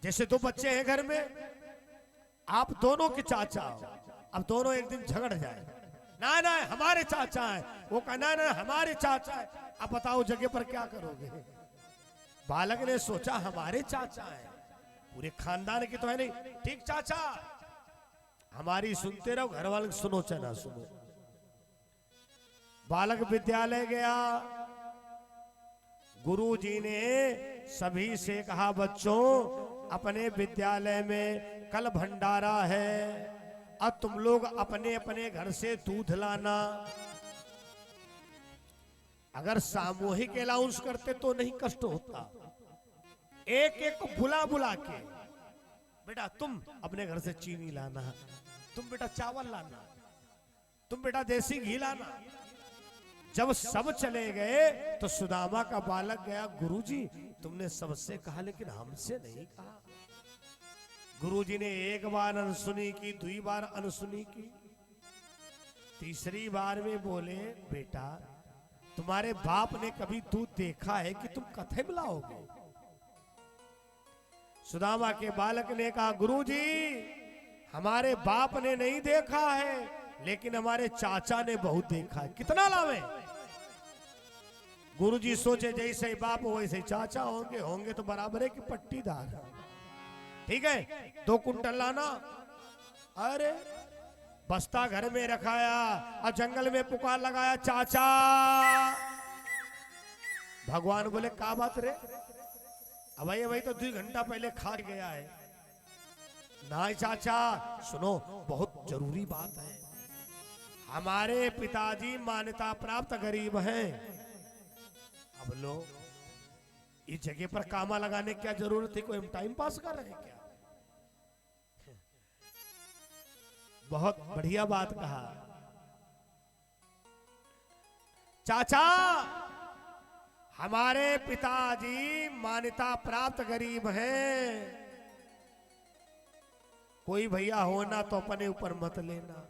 जैसे 2 बच्चे हैं घर में, आप दोनों के चाचा हो, अब दोनों एक दिन झगड़ जाए, ना ना हमारे चाचा है, वो कहना ना हमारे चाचा है, अब बताओ जगह पर क्या करोगे। बालक ने सोचा हमारे चाचा है, पूरे खानदान की तो है नहीं, ठीक चाचा हमारी सुनते रहो, घर वाले सुनो चाहे ना सुनो। बालक विद्यालय गया, गुरुजी ने सभी से कहा बच्चों अपने विद्यालय में कल भंडारा है, अब तुम लोग अपने अपने घर से दूध लाना। अगर सामूहिक अलाउंस करते तो नहीं कष्ट होता। एक एक को बुला बुला के, बेटा तुम अपने घर से चीनी लाना, तुम बेटा चावल लाना, तुम बेटा देसी घी लाना। जब सब चले गए तो सुदामा का बालक गया, गुरुजी तुमने सबसे कहा लेकिन हमसे नहीं कहा। गुरुजी ने एक बार अनसुनी की, 2 बार अनसुनी की, 3री बार में बोले बेटा तुम्हारे बाप ने कभी दूध देखा है कि तुम कथे मिलाओगे? सुदामा के बालक ने कहा गुरुजी हमारे बाप ने नहीं देखा है लेकिन हमारे चाचा ने बहुत देखा है, कितना लावे? गुरुजी सोचे जैसे बाप वैसे चाचा होंगे, होंगे तो बराबर है कि पट्टीदार। ठीक है 2 कुंटल लाना। अरे बस्ता घर में रखाया और जंगल में पुकार लगाया, चाचा। भगवान बोले का बात रे? अब भाई तो 2 घंटा पहले खा गया है। नहीं चाचा सुनो, बहुत जरूरी बात है। हमारे पिताजी मान्यता प्राप्त गरीब हैं। अब लो इस जगह पर कामा लगाने की क्या जरूरत थी? कोई हम टाइम पास कर रहे हैं क्या? बहुत बढ़िया बात कहा चाचा। हमारे पिताजी मान्यता प्राप्त गरीब हैं। कोई भैया होना तो अपने ऊपर मत लेना।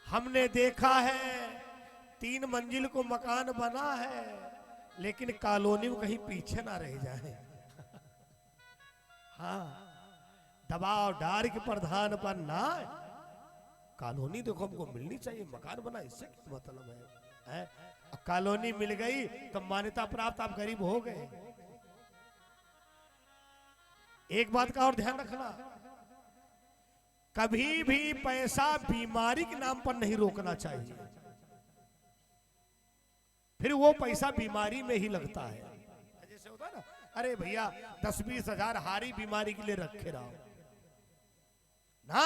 हमने देखा है 3 मंजिल को मकान बना है लेकिन कॉलोनी में कहीं पीछे ना रह जाए। हाँ दबाव डार के प्रधान पर ना, कॉलोनी देखो हमको मिलनी चाहिए, मकान बना इससे क्या मतलब है? कॉलोनी मिल गई तो मान्यता प्राप्त आप गरीब हो गए। एक बात का और ध्यान रखना, कभी भी पैसा बीमारी के नाम पर नहीं रोकना चाहिए, फिर वो पैसा बीमारी में ही लगता है। जैसे होता है ना, अरे भैया 10-20 हजार हारी बीमारी के लिए रखे रहो ना।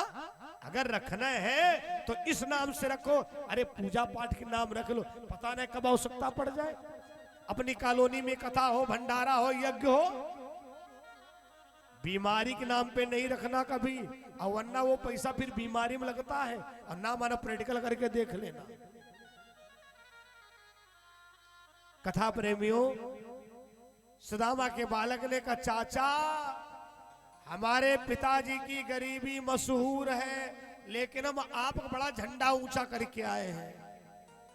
अगर रखना है तो इस नाम से रखो। अरे पूजा पाठ के नाम रख लो, पता नहीं कब आवश्यकता पड़ जाए। अपनी कॉलोनी में कथा हो, भंडारा हो, यज्ञ हो, बीमारी के नाम पे नहीं रखना कभी, और वरना वो पैसा फिर बीमारी में लगता है। और ना माना प्रैक्टिकल करके देख लेना। कथा प्रेमियों, सुदामा के बालक ने कहा चाचा हमारे पिताजी की गरीबी मशहूर है लेकिन हम आपका बड़ा झंडा ऊंचा करके आए हैं।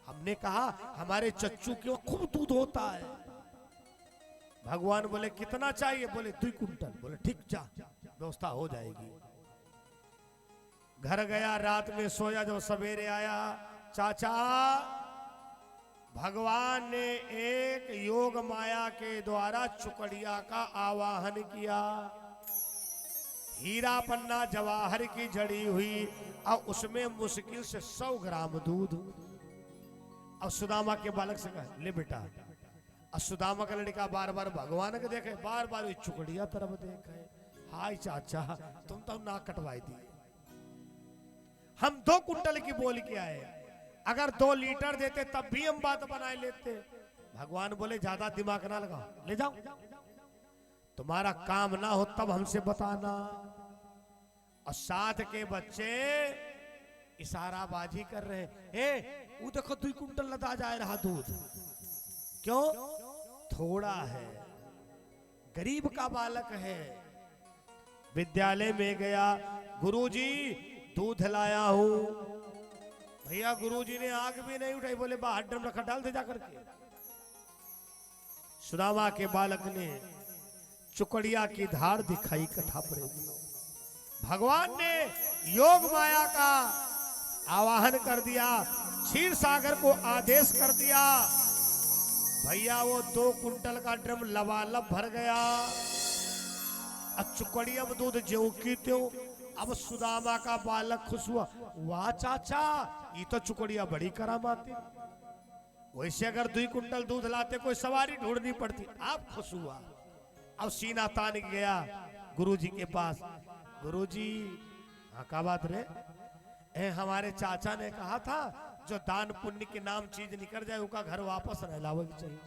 हमने कहा हमारे चच्चू के खूब दूध होता है। भगवान बोले कितना चाहिए? बोले 2 कुंटल। बोले ठीक जा, व्यवस्था हो जाएगी। घर गया, रात में सोया, जब सवेरे आया, चाचा भगवान ने एक योग माया के द्वारा चुकड़िया का आवाहन किया। हीरा पन्ना जवाहर की जड़ी हुई और उसमें मुश्किल से 100 ग्राम दूध। और सुदामा के बालक से कहा ले बेटा। और सुदामा का लड़का बार बार भगवान के देखे, बार बार चुकड़िया तरफ देखे। हाय चाचा तुम तो ना कटवाई दी। हम 2 कुंटल की बोल के आए, अगर 2 लीटर देते तब भी हम बात बनाए लेते। भगवान बोले ज्यादा दिमाग ना लगा, ले जाओ, तुम्हारा काम ना हो तब हमसे बताना। और साथ के बच्चे इशाराबाजी कर रहे हैं, वो देखो 2 कुंटल लदा जा रहा दूध। क्यों? थोड़ा है, गरीब का बालक है। विद्यालय में गया, गुरुजी दूध लाया हूं। भैया गुरुजी ने आग भी नहीं उठाई, बोले बाहर ड्रम रखा, डाल दे जाकर के। सुदामा के बालक ने चुकड़िया की धार दिखाई। कथा प्रेमियों, भगवान ने योग माया का आवाहन कर दिया, क्षीर सागर को आदेश कर दिया। भैया वो 2 कुंटल का ड्रम लबालब भर गया। अब चुकड़िया में दूध ज्यों की त्यों। अब सुदामा का बालक खुश हुआ, वाह चाचा ये तो चुकड़िया बड़ी करामाती। वैसे अगर 2 कुंटल दूध लाते कोई सवारी ढूंढनी पड़ती। आप खुश हुआ। अब सीना तान गया गुरुजी के पास, गुरुजी हाँ का बात रे? हमारे चाचा ने कहा था जो दान पुण्य के नाम चीज निकल जाए उसका घर वापस न लावे के चाहिए।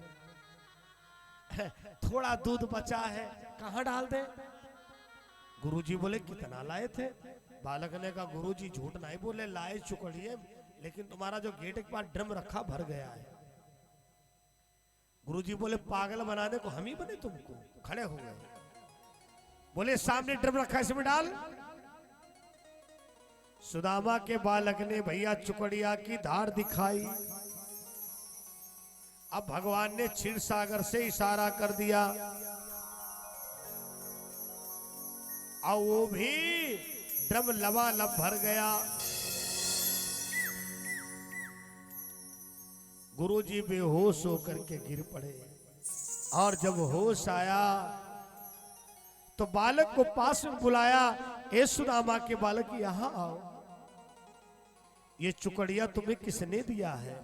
थोड़ा दूध बचा है, कहाँ डाल दे? गुरुजी बोले कितना लाए थे? बालक ने कहा गुरुजी झूठ नहीं बोले, लाए चुकड़िए, लेकिन तुम्हारा जो गेट के पास ड्रम रखा भर गया है। गुरुजी बोले पागल बनाने को हम ही बने तुमको? खड़े हो गए, बोले सामने ड्रम रखा इसमें डाल। सुदामा के बालक ने भैया चुकड़िया की धार दिखाई। अब भगवान ने क्षीर सागर से इशारा कर दिया और वो भी ड्रम लबालब भर गया। गुरुजी बेहोश होकर के गिर पड़े और जब होश आया तो बालक को पास में बुलाया। ए सुदामा के बालक यहां आओ, ये चुकड़िया तुम्हें किसने दिया है?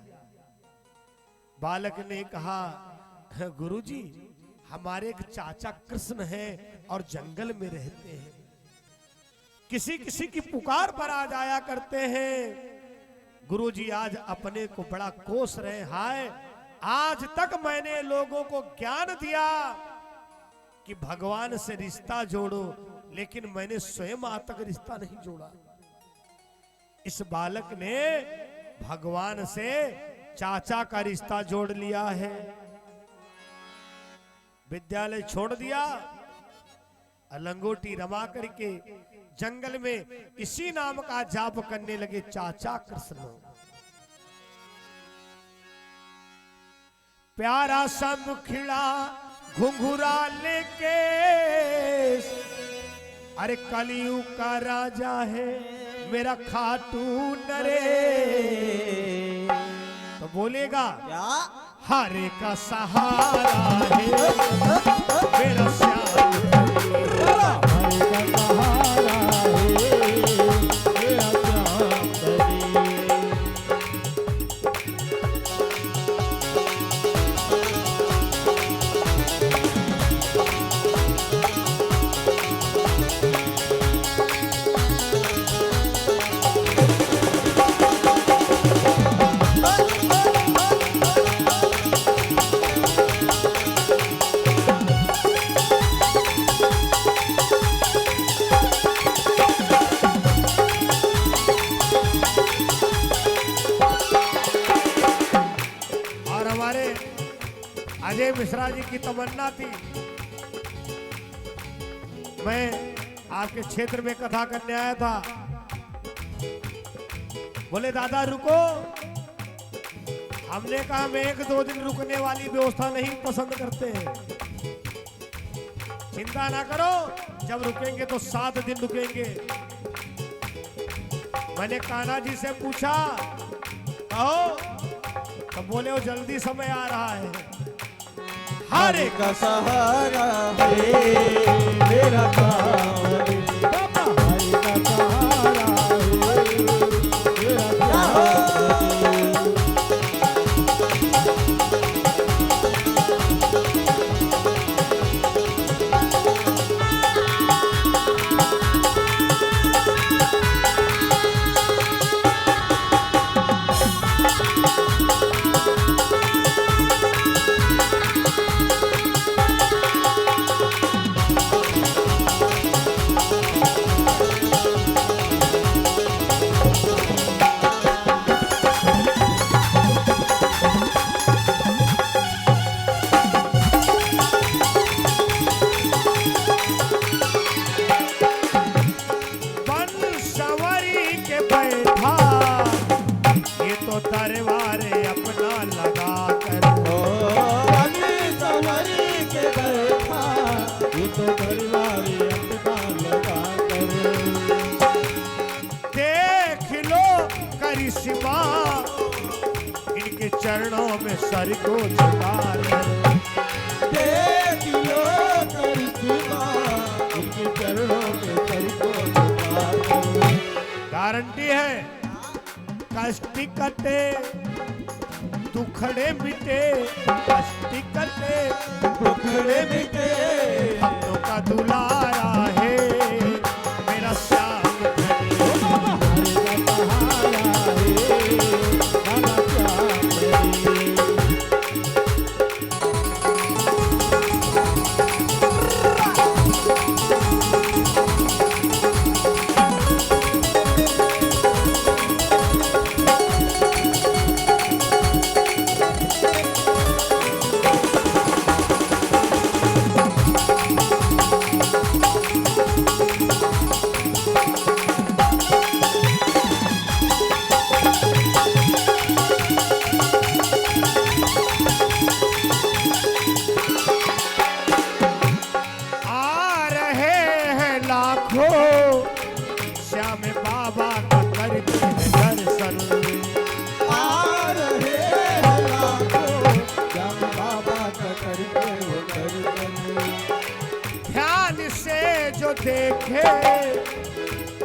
बालक ने कहा गुरुजी हमारे एक चाचा कृष्ण हैं और जंगल में रहते हैं, किसी किसी की पुकार पर आ जाया करते हैं। गुरुजी आज अपने को बड़ा कोस रहे। हाय, आज तक मैंने लोगों को ज्ञान दिया कि भगवान से रिश्ता जोड़ो, लेकिन मैंने स्वयं आज तक रिश्ता नहीं जोड़ा। इस बालक ने भगवान से चाचा का रिश्ता जोड़ लिया है। विद्यालय छोड़ दिया, लंगोटी रमा करके जंगल में इसी नाम का जाप करने लगे, चाचा कृष्ण। प्यारा सा मुखड़ा घुंघरा लेके, अरे कलयुग का राजा है मेरा खाटू नरे। तो बोलेगा क्या? हरे का सहारा है मेरा श्याम हरे का सहारा है मेरा श्याम करे। अजय मिश्रा जी की तमन्ना थी मैं आपके क्षेत्र में कथा करने आया था। बोले दादा रुको, हमने कहा मैं 1-2 दिन रुकने वाली व्यवस्था नहीं पसंद करते हैं। चिंता ना करो, जब रुकेंगे तो 7 दिन रुकेंगे। मैंने कान्हा जी से पूछा कहो, तो बोले वो जल्दी समय आ रहा है। हरे का सहारा है मेरा काम रे बाबा, हरे का सहारा है मेरा काम रे। दरबारे अपना लगा कर संवरी के बैठा, ये तो दरबारे अपना लगा कर। देख लो करिश्मा इनके चरणों में सर को झुका कर। देख लो करिश्मा इनके चरणों में सर को झुका कर। गारंटी है कष्ट कटे दुखड़े मिटे, कष्ट कटे दुखड़े मिटे, भक्तों का दुलारा है मेरा श्याम।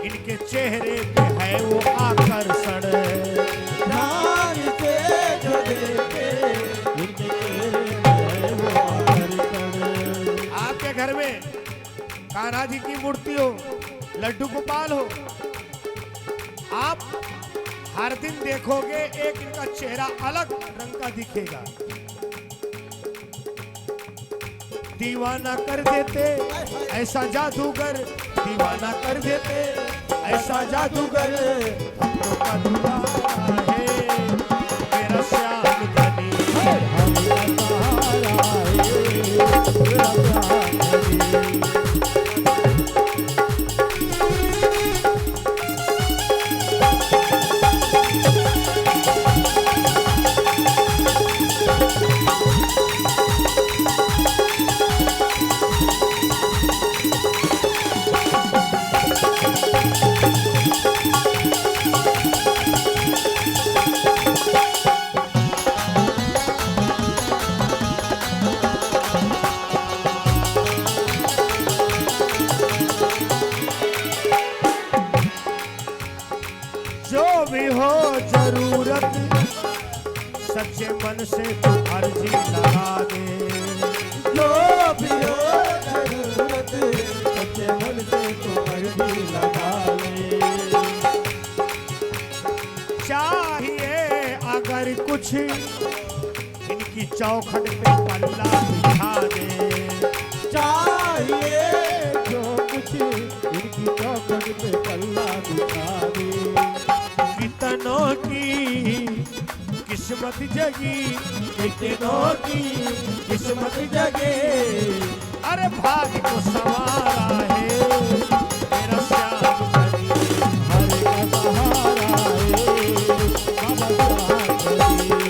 इनके चेहरे पे है वो आकर्षण। ध्यान से जो देखे इनके चेहरे पे वो आकर्षण। आपके घर में कान्हा जी की मूर्ति हो, लड्डू गोपाल हो, आप हर दिन देखोगे एक इनका चेहरा अलग रंग का दिखेगा। दीवाना कर देते ऐसा जादूगर, दीवाना कर देते ऐसा जादूगर। भक्तों का दुलारा है मेरा श्याम धनी, हमारा सहारा है मेरा श्याम धनी। जो भी हो जरूरत सच्चे मन से तू अर्जी लगा दे। जो भी हो जरूरत सच्चे मन से तो अर्जी लगा ले। चाहिए अगर कुछ इनकी चौखट पे पल्ला बिछा दे। चाहिए जो कुछ इनकी चौखट पे पल्ला बिछा दे। कितनों की किस्मत जगी, कितनों की किस्मत जगे। अरे भाग्य को संवारा है मेरा श्याम धनी। हर का सहारा है बाबा श्याम धनी।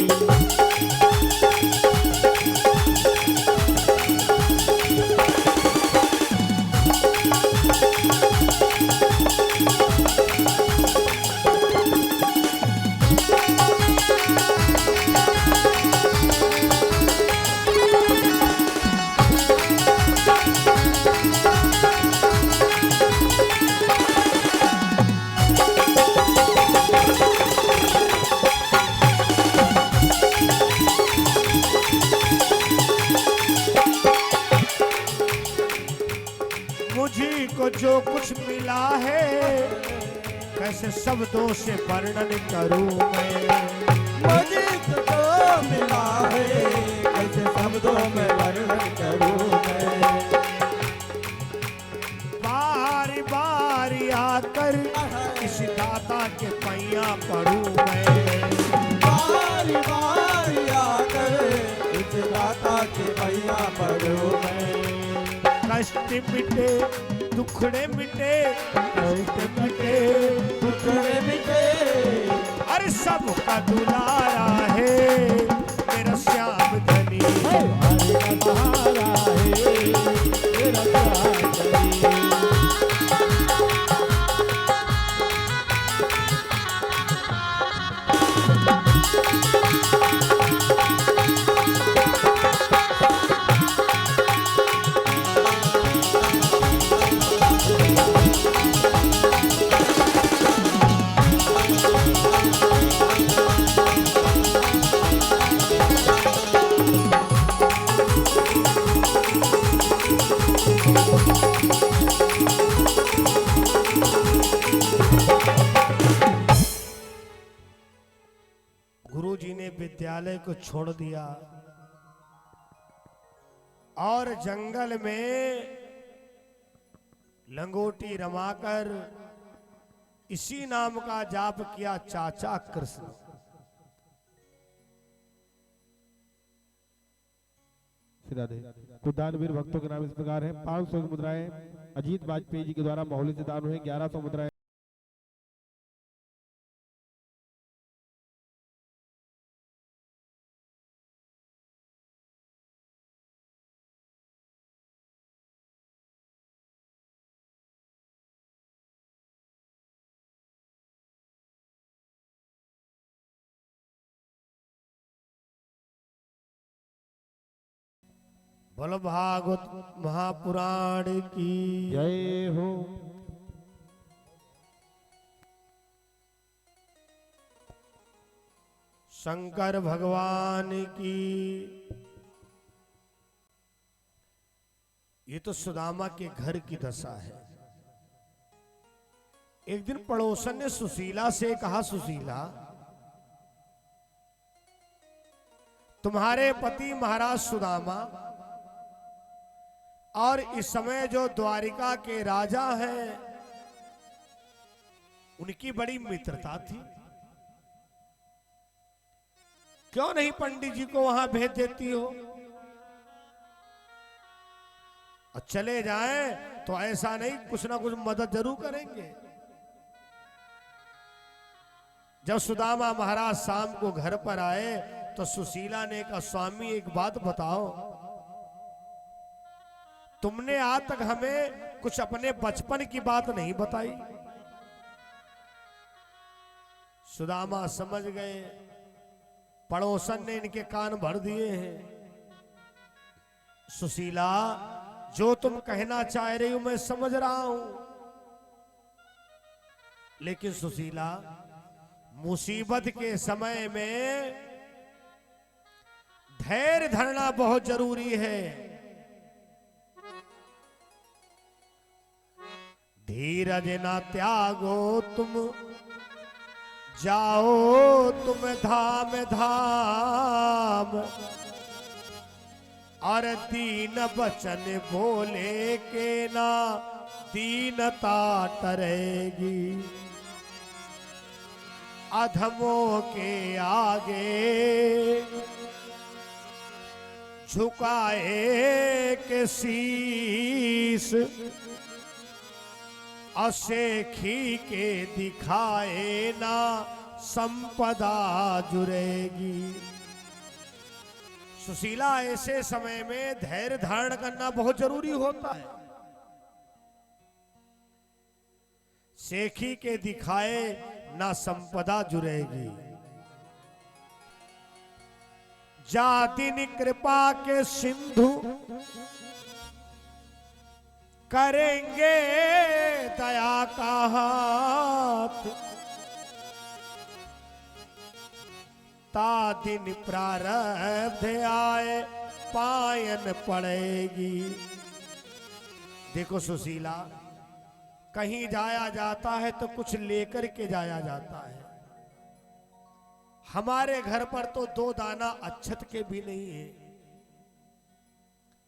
मुझी को जो कुछ मिला है कैसे शब्दों से वर्णन करूं मैं। मुझे तो मिला है कैसे शब्दों में वर्णन करूं मैं। बारी बारी आकर इस दाता के पैया पड़ूं मैं। बारी बारी आकर इस दाता के पैया पड़ूं मैं। कष्ट मिटे दुखड़े मिटे, कष्ट मिटे दुखड़े मिटे। अरे सबका दुलारा है मेरा श्याम धनी। हर का सहारा है मेरा श्याम धनी। गुरुजी ने विद्यालय को छोड़ दिया और जंगल में लंगोटी रमाकर इसी नाम का जाप किया, चाचा कृष्ण। कुछ दानवीर भक्तों के नाम इस प्रकार है। 500 की मुद्राएं अजीत वाजपेयी जी के द्वारा माहौली से दान हुए। 1100 मुद्राएं बोलो भागवत महापुराण की जय हो। शंकर भगवान की। ये तो सुदामा के घर की दशा है। एक दिन पड़ोसन ने सुशीला से कहा, सुशीला तुम्हारे पति महाराज सुदामा और इस समय जो द्वारिका के राजा हैं उनकी बड़ी मित्रता थी, क्यों नहीं पंडित जी को वहां भेज देती हो? और चले जाएं तो ऐसा नहीं, कुछ ना कुछ मदद जरूर करेंगे। जब सुदामा महाराज शाम को घर पर आए तो सुशीला ने कहा, स्वामी एक बात बताओ, तुमने आज तक हमें कुछ अपने बचपन की बात नहीं बताई। सुदामा समझ गए पड़ोसन ने इनके कान भर दिए हैं। सुशीला जो तुम कहना चाह रही हो मैं समझ रहा हूं, लेकिन सुशीला मुसीबत के समय में धैर्य धरना बहुत जरूरी है। धीरज ना त्यागो तुम जाओ तुम धाम धाम, और दीन बचन बोले के ना दीनता टरेगी। अधमों के आगे झुकाए के शीस, अशेखी के दिखाए ना संपदा जुरेगी। सुशीला ऐसे समय में धैर्य धारण करना बहुत जरूरी होता है। शेखी के दिखाए ना संपदा जुरेगी। जातिन कृपा के सिंधु करेंगे दया का हाथ, ता दिन प्रारब्ध आए पायन पड़ेगी। देखो सुशीला, कहीं जाया जाता है तो कुछ लेकर के जाया जाता है। हमारे घर पर तो 2 दाना अक्षत के भी नहीं है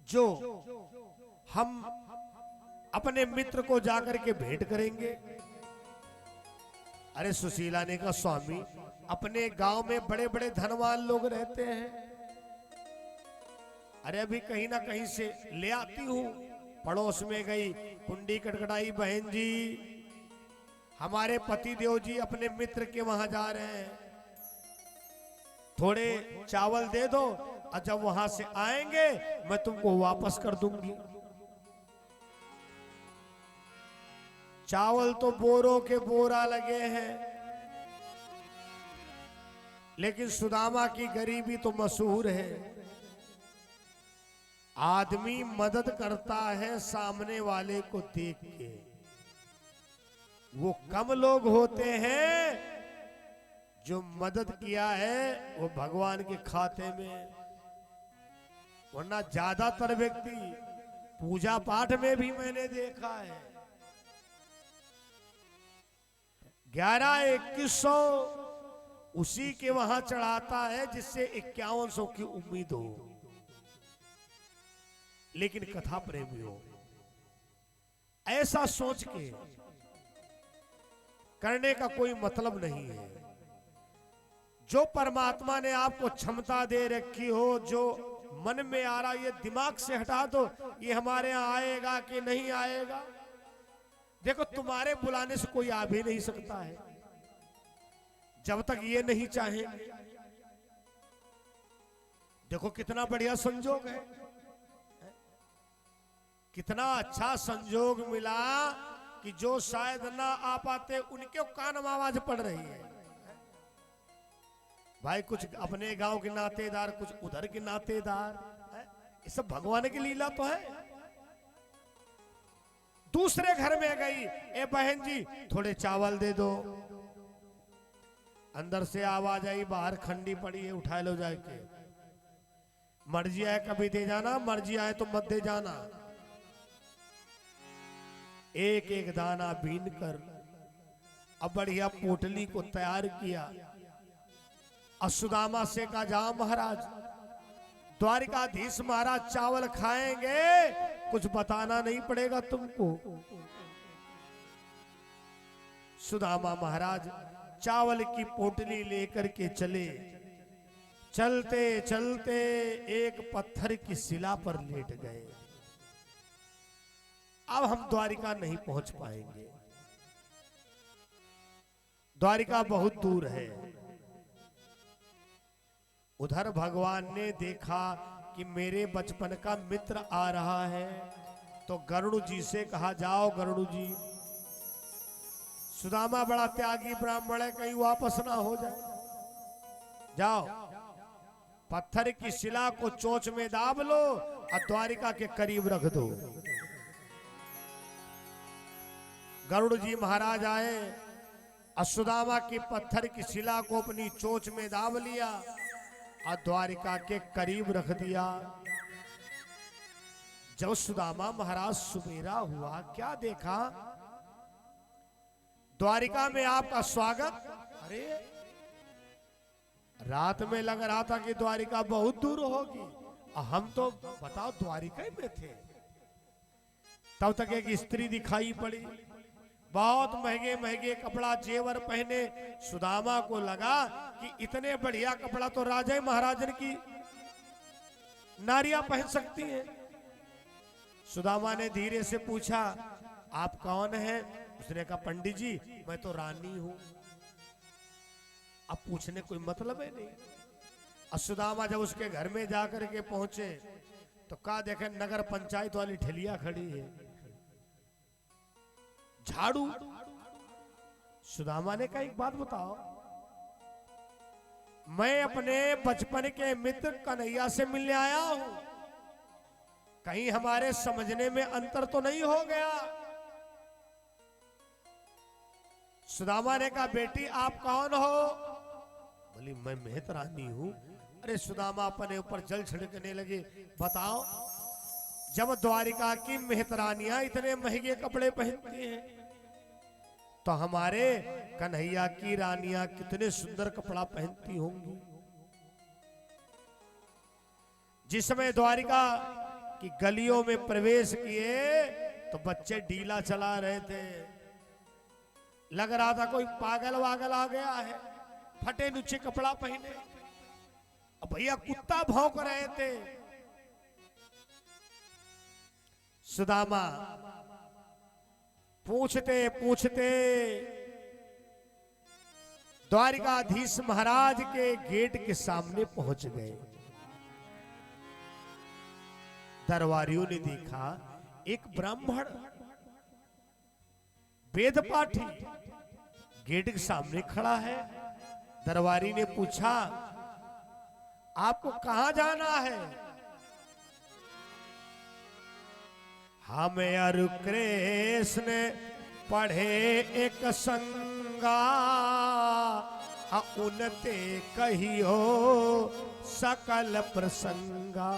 जो हम अपने मित्र को जाकर के भेंट करेंगे। अरे सुशीला ने कहा, स्वामी अपने गांव में बड़े बड़े धनवान लोग रहते हैं, अरे अभी कहीं ना कहीं से ले आती हूं। पड़ोस में गई, कुंडी कटकटाई, बहन जी हमारे पति देव जी अपने मित्र के वहां जा रहे हैं, थोड़े चावल दे दो, और जब वहां से आएंगे मैं तुमको वापस कर दूंगी। चावल तो बोरों के बोरा लगे हैं, लेकिन सुदामा की गरीबी तो मशहूर है। आदमी मदद करता है सामने वाले को देख के, वो कम लोग होते हैं जो मदद किया है वो भगवान के खाते में। वरना ज्यादातर व्यक्ति पूजा पाठ में भी मैंने देखा है 1100-2100 उसी के वहां चढ़ाता है जिससे 5100 की उम्मीद हो। लेकिन कथा प्रेमी हो, ऐसा सोच के करने का कोई मतलब नहीं है। जो परमात्मा ने आपको क्षमता दे रखी हो, जो मन में आ रहा ये दिमाग से हटा दो, ये हमारे यहां आएगा कि नहीं आएगा। देखो तुम्हारे बुलाने से कोई आ भी नहीं सकता है जब तक ये नहीं चाहे। देखो कितना बढ़िया संजोग है, कितना अच्छा संजोग मिला कि जो शायद ना आ पाते उनके कान में आवाज पड़ रही है। भाई कुछ अपने गांव के नातेदार, कुछ उधर के नातेदार, ये सब भगवान की लीला तो है। दूसरे घर में गई, ए बहन जी थोड़े चावल दे दो। अंदर से आवाज आई, बाहर खंडी पड़ी है, उठा लो जाके। मर्जी आए कभी दे जाना, मर्जी आए तो मत दे जाना। एक एक दाना बीन कर अब बढ़िया पोटली को तैयार किया। सुदामा से कहा, जाओ महाराज, द्वारिकाधीश महाराज चावल खाएंगे, कुछ बताना नहीं पड़ेगा तुमको। सुदामा महाराज चावल की पोटली लेकर के चले। चलते चलते एक पत्थर की शिला पर लेट गए। अब हम द्वारिका नहीं पहुंच पाएंगे, द्वारिका बहुत दूर है। उधर भगवान ने देखा कि मेरे बचपन का मित्र आ रहा है, तो गरुड़ जी से कहा, जाओ गरुड़ जी, सुदामा बड़ा त्यागी ब्राह्मण है, कहीं वापस ना हो जाए, जाओ पत्थर की शिला को चोंच में दाब लो और द्वारिका के करीब रख दो। गरुड़ जी महाराज आए, सुदामा की पत्थर की शिला को अपनी चोंच में दाब लिया और द्वारिका के करीब रख दिया। जब सुदामा महाराज सुबेरा हुआ, क्या देखा, द्वारिका में आपका स्वागत। अरे रात में लग रहा था कि द्वारिका बहुत दूर होगी, हम तो बताओ द्वारिका ही में थे। तब तक एक स्त्री दिखाई पड़ी, बहुत महंगे महंगे कपड़ा जेवर पहने। सुदामा को लगा कि इतने बढ़िया कपड़ा तो राजा महाराजन की नारियां पहन सकती हैं। सुदामा ने धीरे से पूछा, आप कौन हैं? उसने कहा, पंडित जी मैं तो रानी हूं। अब पूछने कोई मतलब है नहीं। सुदामा जब उसके घर में जाकर के पहुंचे तो कहा, देखे नगर पंचायत वाली ठेलिया खड़ी है, झाड़ू। सुदामा ने कहा, एक बात बताओ, मैं अपने बचपन के मित्र कन्हैया से मिलने आया हूं, कहीं हमारे समझने में अंतर तो नहीं हो गया? सुदामा ने कहा, बेटी आप कौन हो? बोली, मैं मेहतरानी हूं। अरे सुदामा अपने ऊपर जल छिड़कने लगे, बताओ जब द्वारिका की मेहतरानियां इतने महंगे कपड़े पहनती हैं, तो हमारे कन्हैया की रानियां कितने सुंदर कपड़ा पहनती होंगी। जिस समय द्वारिका की गलियों में प्रवेश किए तो बच्चे डीला चला रहे थे, लग रहा था कोई पागल वागल आ गया है, फटे नीचे कपड़ा पहने। अब भैया कुत्ता भौंक रहे थे। सुदामा पूछते पूछते द्वारिकाधीश महाराज के गेट के सामने पहुंच गए। दरबारियों ने देखा एक ब्राह्मण वेद पाठी गेट के सामने खड़ा है। दरबारी ने पूछा, आपको कहां जाना है? हमें अरु कृष्ण पढ़े एक संगा, उनते कहियो सकल प्रसंगा।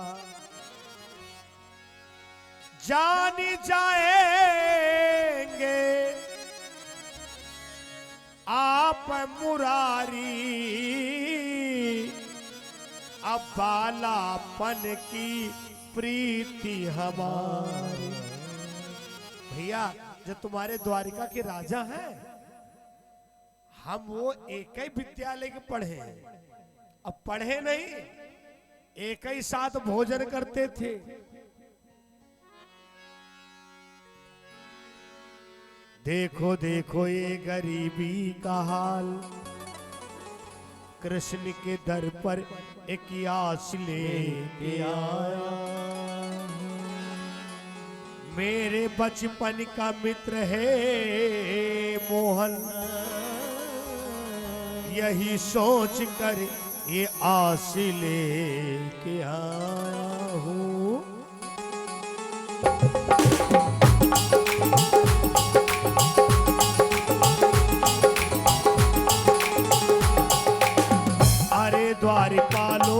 जान जाएंगे आप मुरारी, अब बालापन की प्रीति हमारी। भैया जो तुम्हारे द्वारिका के राजा हैं, हम वो एक ही विद्यालय के पढ़े हैं। अब पढ़े नहीं, एक ही साथ भोजन करते थे। देखो देखो ये गरीबी का हाल, कृष्ण के दर पर एक आस लेके आया। मेरे बचपन का मित्र है मोहन, यही सोच कर ये आस लेके आया हूँ। द्वारपालो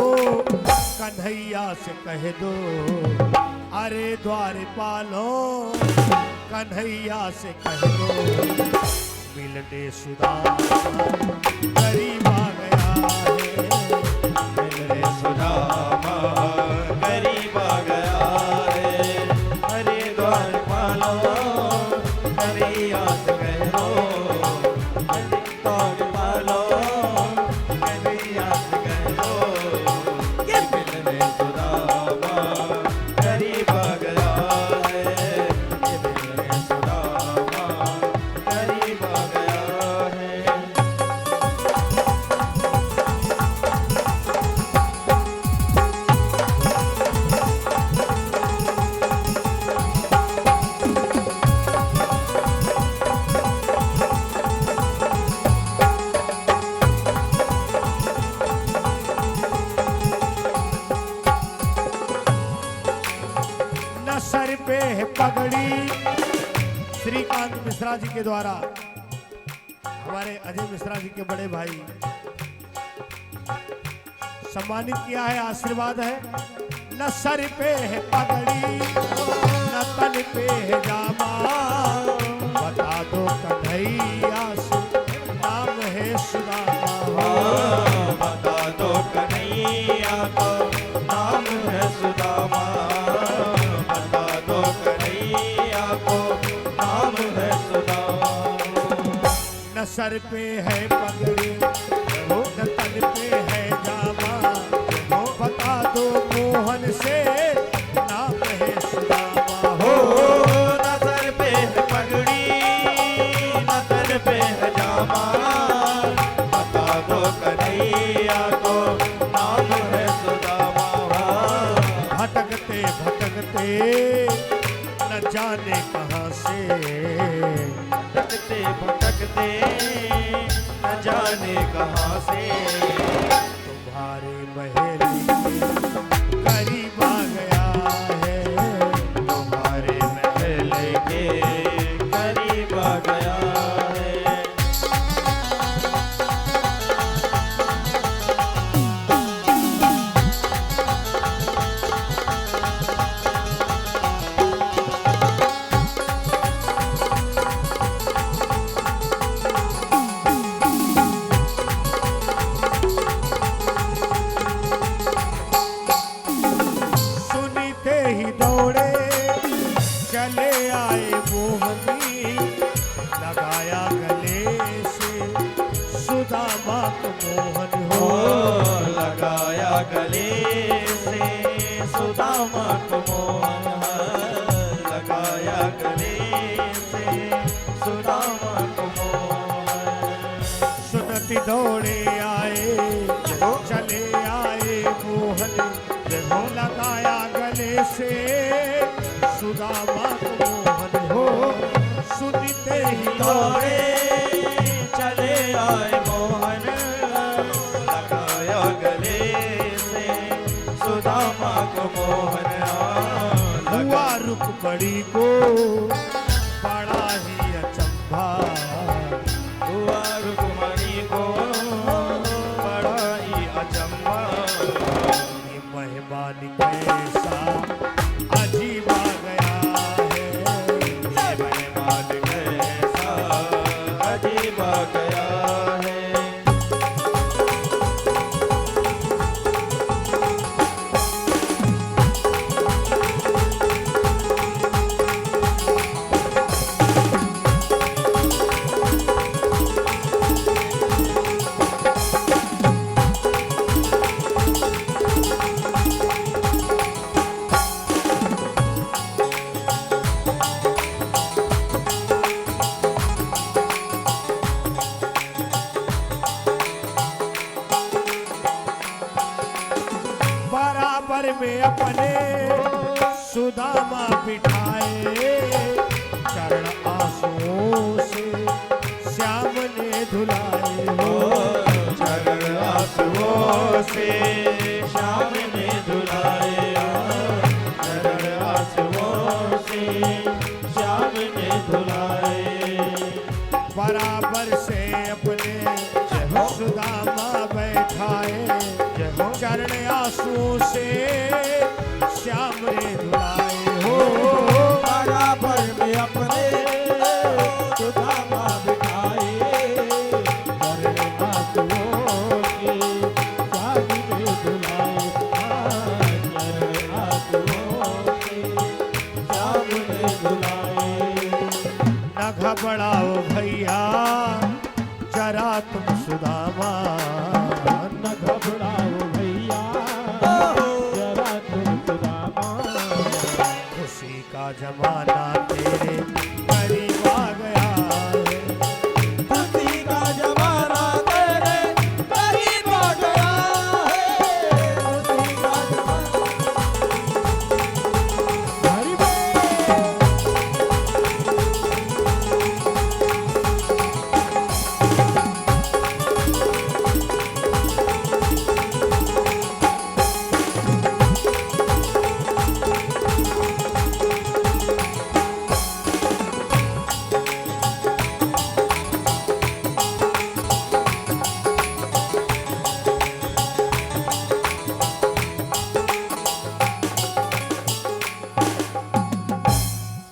कन्हैया से कह दो, अरे द्वारपालो कन्हैया से कह दो, मिलने सुदामा करीब आ गया है, मिलने सुदामा करीब आ गया है। अरे द्वारपालो कन्हैया से कह दो, अरे द्वारपालो कन्हैया से कह दो, ये मिलने सुदामा करीब आ गया है, ये मिलने सुदामा करीब आ गया है। न सर पे है पगड़ी। श्रीकांत मिश्रा जी के द्वारा हमारे अजय मिश्रा जी के बड़े भाई सम्मानित किया है, आशीर्वाद है। न सर पे है पगड़ी न तन पे है जामा, बता दो कन्हैया से नाम है सुदामा। बता दो कन्हैया को नाम है सुदामा, बता दो कन्हैया को नाम है सुदामा। न सर पे है पगड़ी न तन पे है जामा, बता दो मोहन से नाम है सुदामा। हो न सर पे है पगड़ी न तन पे है जामा, बता दो कन्हैया को नाम है सुदामा। भटकते भटकते न जाने कहाँ से, भटकते भटकते न जाने कहाँ से, तुम्हारे महल के करीब आ गया है, तुम्हारे महल के करीब आ गया है। सुनते ही दौड़े चले आए मोहनी, लगाया गले से सुदामा को मोहन हो हो। लगाया गले से सुदामा को मोहन, लगाया गले से सुदामा को मोहन। सुनती दौड़े आए चले आए मोहन, लगाया गले से सुदामा को मोहन हो। सुनते ही दौड़े चले आए मोहन, लगाया गले से सुदामा को मोहन। हुआ रुक बड़ी को बड़ा ही अचंभा, हुआ रुक्मणी को बड़ा ही अचंभा, ये मेहमान कैसा अजीब आ गया है, ये मेहमान कैसा अजीब आ गया है। बराबर में अपने सुदामा बिठाए, चरण आंसुओं से श्याम ने धुलाए हो। चरण आंसुओं से श्याम ने धुलाए, चरण आंसुओं से श्याम ने धुलाए। बराबर से अपने सुदामा बैठाए, चरण आंसुओं से श्याम रे धुलाए हो। बराबर में अपने सुदामा बिठाए, चरण आंसुओं के श्याम रे धुलाए, चरण आंसुओं के श्याम रे धुलाए। न घबराओ भैया जरा तुम सुदामा, न घबराओ भैया जरा तुम सुदामा, खुशी का जमाना तेरे करीब आ गया है। खुशी का जमाना तेरे करीब आ गया है। खुशी का हरि बोल।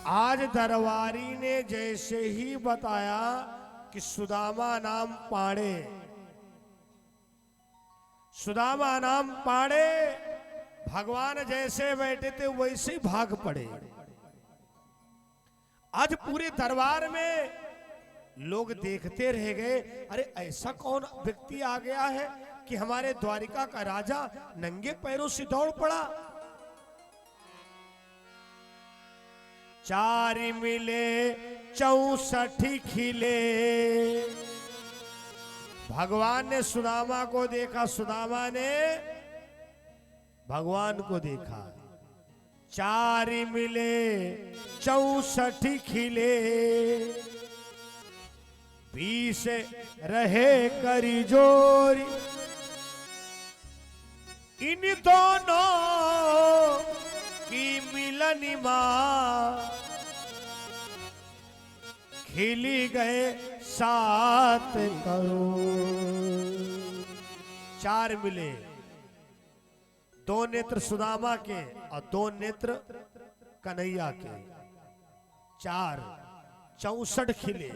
आज दरबारी ने जैसे ही बताया कि सुदामा नाम पाड़े, सुदामा नाम पाड़े, भगवान जैसे बैठे थे वैसे ही भाग पड़े। आज पूरे दरबार में लोग देखते रह गए, अरे ऐसा कौन व्यक्ति आ गया है कि हमारे द्वारिका का राजा नंगे पैरों से दौड़ पड़ा। चार मिले 64 खिले, भगवान ने सुदामा को देखा, सुदामा ने भगवान को देखा। चार मिले 64 खिले, 20 रहे करी जोरी, इन दोनों की मिलनी मां, खिली गए 7 करोड़। 4 मिले, 2 नेत्र सुदामा के और 2 नेत्र कन्हैया के, 4 64 खिले।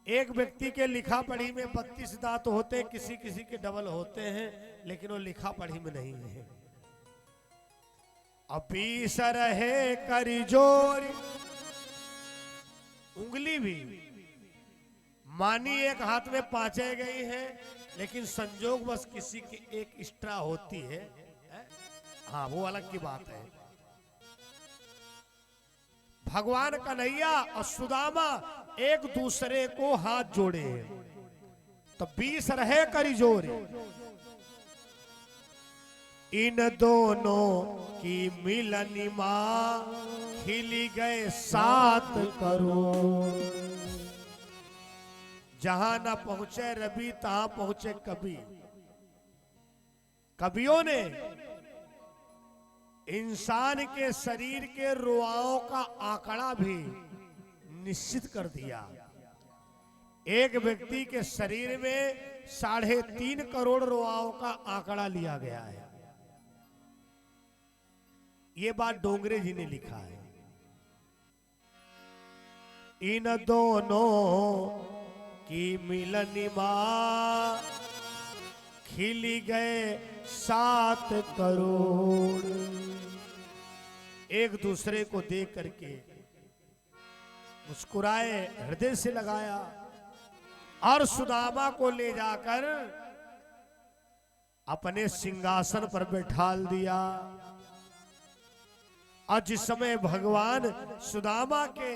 एक व्यक्ति के लिखा पढ़ी में 32 दांत होते हैं, किसी किसी के डबल होते हैं, लेकिन वो लिखा पढ़ी में नहीं है। अब 20 रहे करी जोरी, उंगली भी मानी एक हाथ में 5 गई है, लेकिन संजोग बस किसी की एक एक्स्ट्रा होती है, हाँ वो अलग की बात है। भगवान कन्हैया और सुदामा एक दूसरे को हाथ जोड़े, तो 20 रहे करी जोरी, इन दोनों की मिलनी मां, खिली गए 7 करोड़। जहां न पहुंचे रवि तहां पहुंचे कवि। कवियों ने इंसान के शरीर के रुआओं का आंकड़ा भी निश्चित कर दिया। एक व्यक्ति के शरीर में 3.5 करोड़ रुआओं का आंकड़ा लिया गया है। ये बात डोंगरे जी ने लिखा है। इन दोनों की मिलनी मां, खिली गए 7 करोड़। एक दूसरे को देख करके मुस्कुराए, हृदय से लगाया और सुदामा को ले जाकर अपने सिंहासन पर बैठाल दिया। और जिस समय भगवान सुदामा के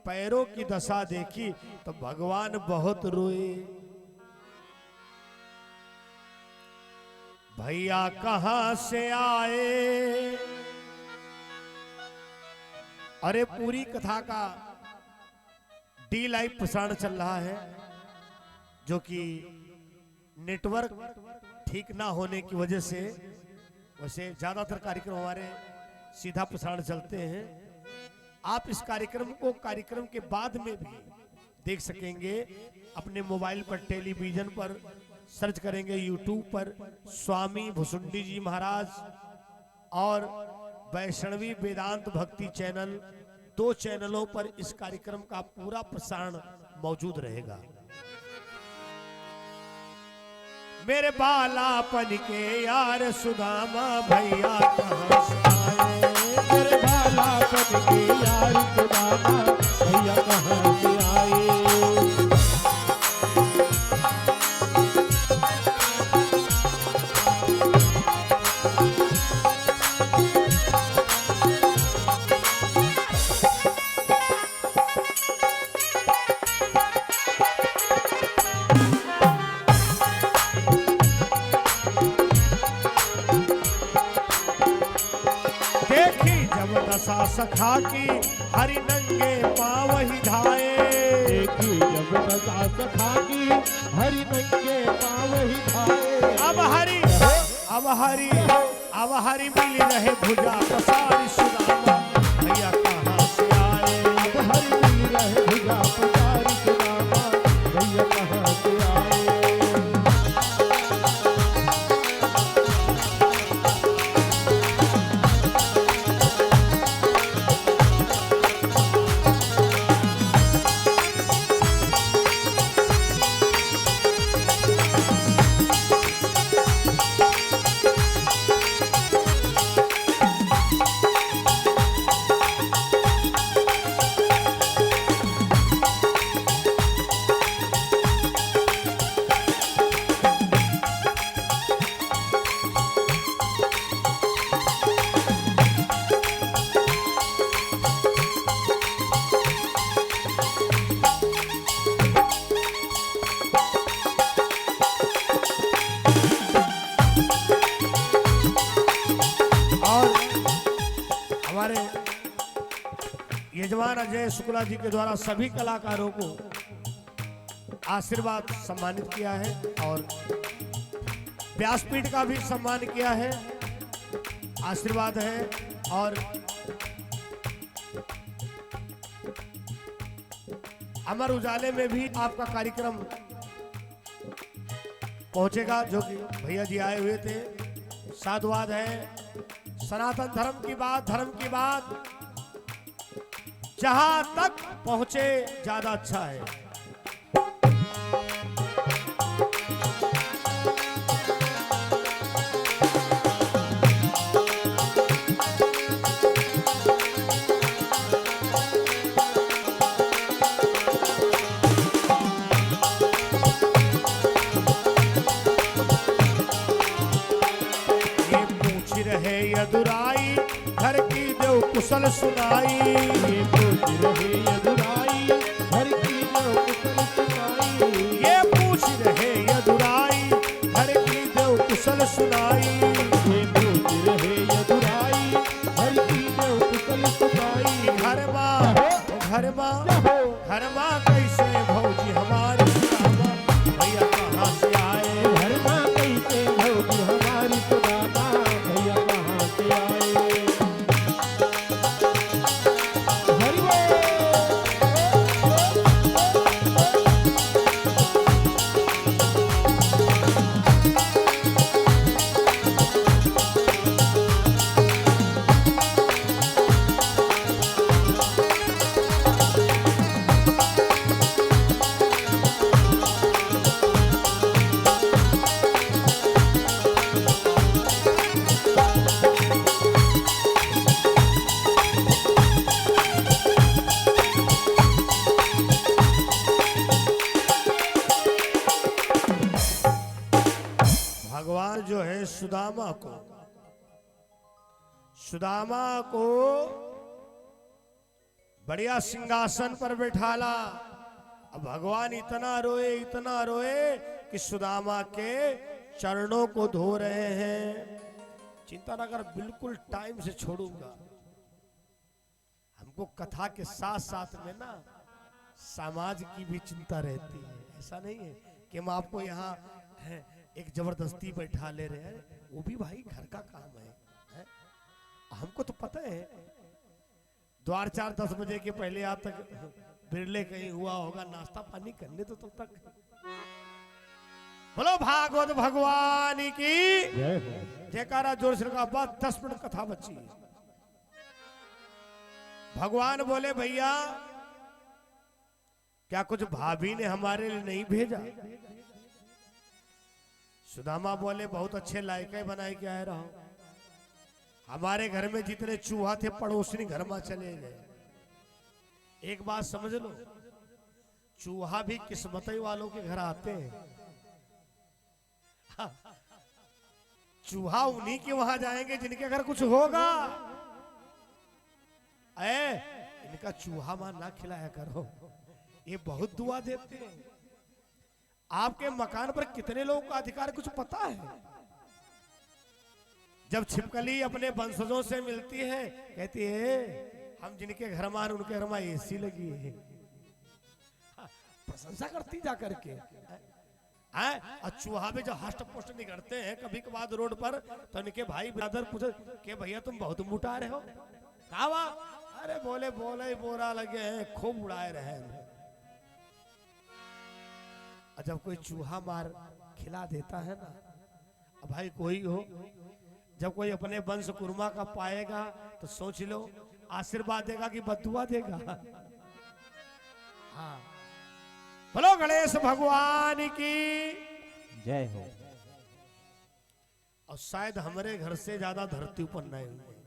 पैरों की दशा देखी तो भगवान बहुत रोए। भैया कहां से आए। अरे पूरी कथा का डी लाइव प्रसारण चल रहा है, जो कि नेटवर्क ठीक ना होने की वजह से, वैसे ज्यादातर कार्यक्रम हमारे सीधा प्रसारण चलते हैं। आप इस कार्यक्रम को कार्यक्रम के बाद में भी देख सकेंगे अपने मोबाइल पर, टेलीविजन पर, सर्च करेंगे यूट्यूब पर स्वामी भुसुंडी जी महाराज और वैष्णवी वेदांत भक्ति चैनल, 2 चैनलों पर इस कार्यक्रम का पूरा प्रसारण मौजूद रहेगा। मेरे बालापन के यार सुदामा भैया कहाँ से आए, मेरे बालापन के यार सुदामा भैया कहाँ से आए। दशा सखा की हरि नंगे पाँव ही धाए, देखी जब दशा सखा की हरि नंगे पाँव ही धाए। अब हरि मिल रहे भुजा पसारी सुदामा भैया कहाँ से आए, अब हरि मिल रहे भुजा पसारी सुदामा भैया कहाँ से आए। यजमान अजय शुक्ला जी के द्वारा सभी कलाकारों को आशीर्वाद सम्मानित किया है और व्यासपीठ का भी सम्मान किया है, आशीर्वाद है। और अमर उजाले में भी आपका कार्यक्रम पहुंचेगा, जो कि भैया जी आए हुए थे। साधुवाद है, सनातन धर्म की बात, धर्म की बात जहां तक पहुंचे ज्यादा अच्छा है। ये पूछ रहे यदुराई घर की देव कुशल सुनाई, ये पूछ रहे यदुराई घर की देव कुशल सुनाई। ये पूछ रहे यदुराई घर की देव कुशल सुनाई, ये पूछ रहे यदुराई घर की देव कुशल सुनाई। घर माँ कैसे भौजी हमारी सुदामा भैया कहाँ से आए, घर माँ कैसे भौजी हमारी सुदामा भैया कहाँ से आए। भगवान जो है सुदामा को बढ़िया सिंहासन पर बैठाला। अब भगवान इतना रोए कि सुदामा के चरणों को धो रहे हैं। चिंता न कर, बिल्कुल टाइम से छोड़ूंगा। हमको कथा के साथ साथ में ना समाज की भी चिंता रहती है। ऐसा नहीं है कि हम आपको यहाँ एक जबरदस्ती बैठा ले रहे हैं, वो भी भाई घर का काम है। हमको तो पता है द्वार 4-10 बजे के पहले आज तक बिरले कहीं हुआ होगा, नाश्ता पानी करने तो तब तक बोलो भागवत भगवान की जय हो। जयकारा जोर से लगा। बस 10 मिनट कथा बची। भगवान बोले भैया क्या कुछ भाभी ने हमारे लिए नहीं भेजा? सुदामा बोले बहुत अच्छे लायके बनाए के आए रहो। हमारे घर में जितने चूहा थे पड़ोसी घर में चले गए। एक बात समझ लो, चूहा भी किस्मत वालों के घर आते हैं। हाँ, चूहा उन्हीं के वहां जाएंगे जिनके घर कुछ होगा। इनका चूहा मार ना खिलाया करो, ये बहुत दुआ देते हैं। आपके मकान पर कितने लोगों का अधिकार कुछ पता है? जब छिपकली अपने वंशजों से मिलती है कहती है हम जिनके घर में उनके घर में एसी लगी है। प्रशंसा करती जा करके। और चूहा भी जो हष्ट पुष्ट निकलते हैं कभी कभार रोड पर, तो इनके भाई ब्रदर पूछे कि भैया तुम बहुत मोटा रहे हो। कहा अरे बोले बोले ही बोरा लगे हैं, खूब उड़ाए रहे हैं। जब कोई चूहा मार खिला देता है ना, अब भाई कोई हो, जब कोई अपने वंश कुर्मा का पाएगा तो सोच लो आशीर्वाद देगा कि बदुआ देगा। हाँ, बोलो गणेश भगवान की जय हो। और शायद हमारे घर से ज्यादा धरती ऊपर नहीं हुए।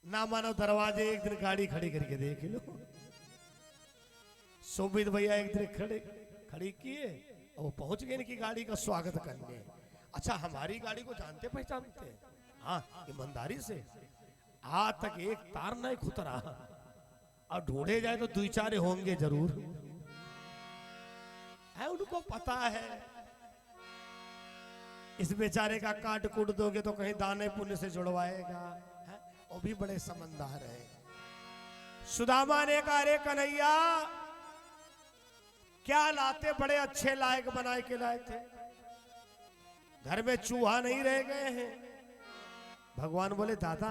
ना मानो दरवाजे एक दिन गाड़ी खड़ी करके देख लो। शोभित भैया एक दिन खड़ी किए और वो पहुंच गए इनकी गाड़ी का स्वागत करने। अच्छा, हमारी गाड़ी को जानते पहचानते हैं, हाँ, ईमानदारी से। आज तक एक तार नहीं खुतरा, और ढूंढे जाए तो 2-4 होंगे जरूर है। उनको पता है इस बेचारे का काट कूट दोगे तो कहीं दाने पुण्य से जुड़वाएगा। वो भी बड़े समझदार है। सुदामा ने कहा अरे कन्हैया क्या लाते, बड़े अच्छे लायक बनाए के लाए थे, घर में चूहा नहीं रह गए हैं। भगवान बोले दादा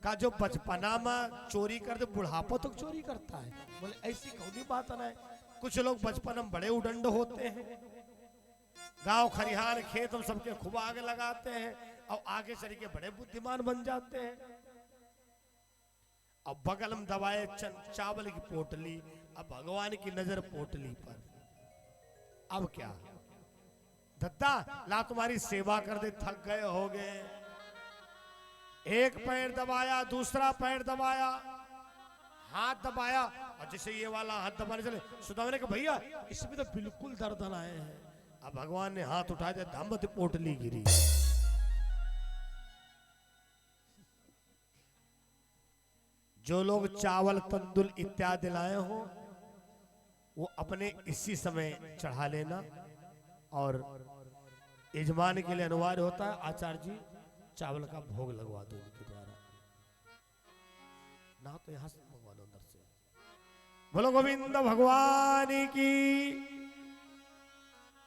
का जो बचपना में चोरी कर दे बुढ़ापा तक चोरी करता है। बोले ऐसी कौन बात ना है। कुछ लोग बचपन में बड़े उडंड होते हैं, गांव खरिहान खेत हम सबके खूब आगे लगाते हैं और आगे चल के बड़े बुद्धिमान बन जाते हैं। अब बगल में दबाए चावल की पोटली, अब भगवान की नजर पोटली पर। अब क्या दत्ता ला तुम्हारी सेवा कर दे, थक गए हो गए। एक पैर दबाया, दूसरा पैर दबाया, हाथ दबाया, और जैसे ये वाला हाथ दबाने चले सुदामा ने कहा भैया इसमें तो बिल्कुल दर्द न आए हैं। अब भगवान ने हाथ उठाया, धम्मत पोटली गिरी। जो लोग चावल तंदुल इत्यादि लाए हो वो अपने इसी समय चढ़ा लेना, और यजमान के लिए अनिवार्य होता है आचार्य जी चावल का भोग लगवा दो उनके द्वारा, ना तो यहां से मंगवा लो अंदर से। बोलो गोविंद भगवान की।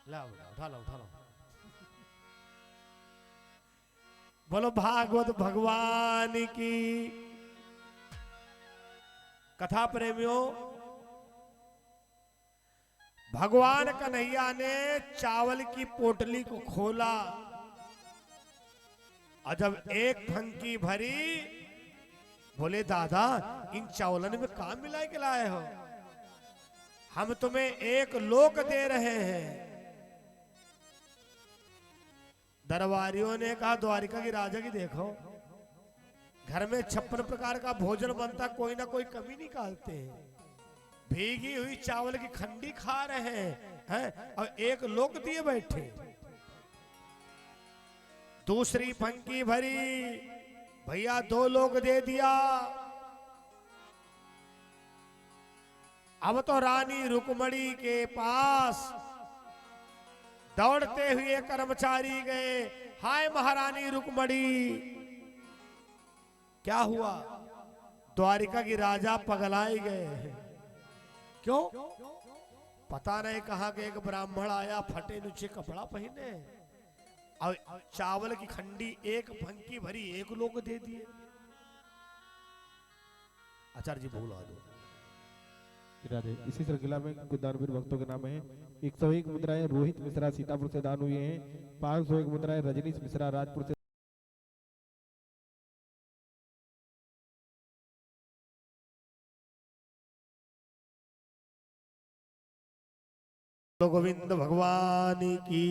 लाओ उठा लो उठा लो। बोलो भागवत भगवान की। कथा प्रेमियों, भगवान कन्हैया ने चावल की पोटली को खोला और जब एक फंकी भरी, बोले दादा इन चावलन में काम मिला के लाए हो? हम तुम्हें 1 लोक दे रहे हैं। दरबारियों ने कहा द्वारिका की राजा की देखो, घर में 56 प्रकार का भोजन बनता, कोई ना कोई कमी निकालते हैं। भीगी हुई चावल की खंडी खा रहे हैं और 1 लोक दिए बैठे। दूसरी फंकी भरी, भैया 2 लोक दे दिया। अब तो रानी रुक्मणी के पास दौड़ते हुए कर्मचारी गए, हाय महारानी रुक्मणी। क्या हुआ? द्वारिका की राजा पगलाए गए। क्यों? पता नहीं कहा कि एक ब्राह्मण आया फटे नीचे कपड़ा पहने और चावल की खंडी 1 फंकी भरी 1 लोग दे दिए। आचार्य जी भूला दो। राधे। इसी श्रृंखला में कुछ दानवीर भक्तों के नाम है। 101 मुद्राएं रोहित मिश्रा सीतापुर से दान हुई हैं। 501 मुद्राएं रजनीश मिश्रा राजपुर से। गोविंद भगवान की।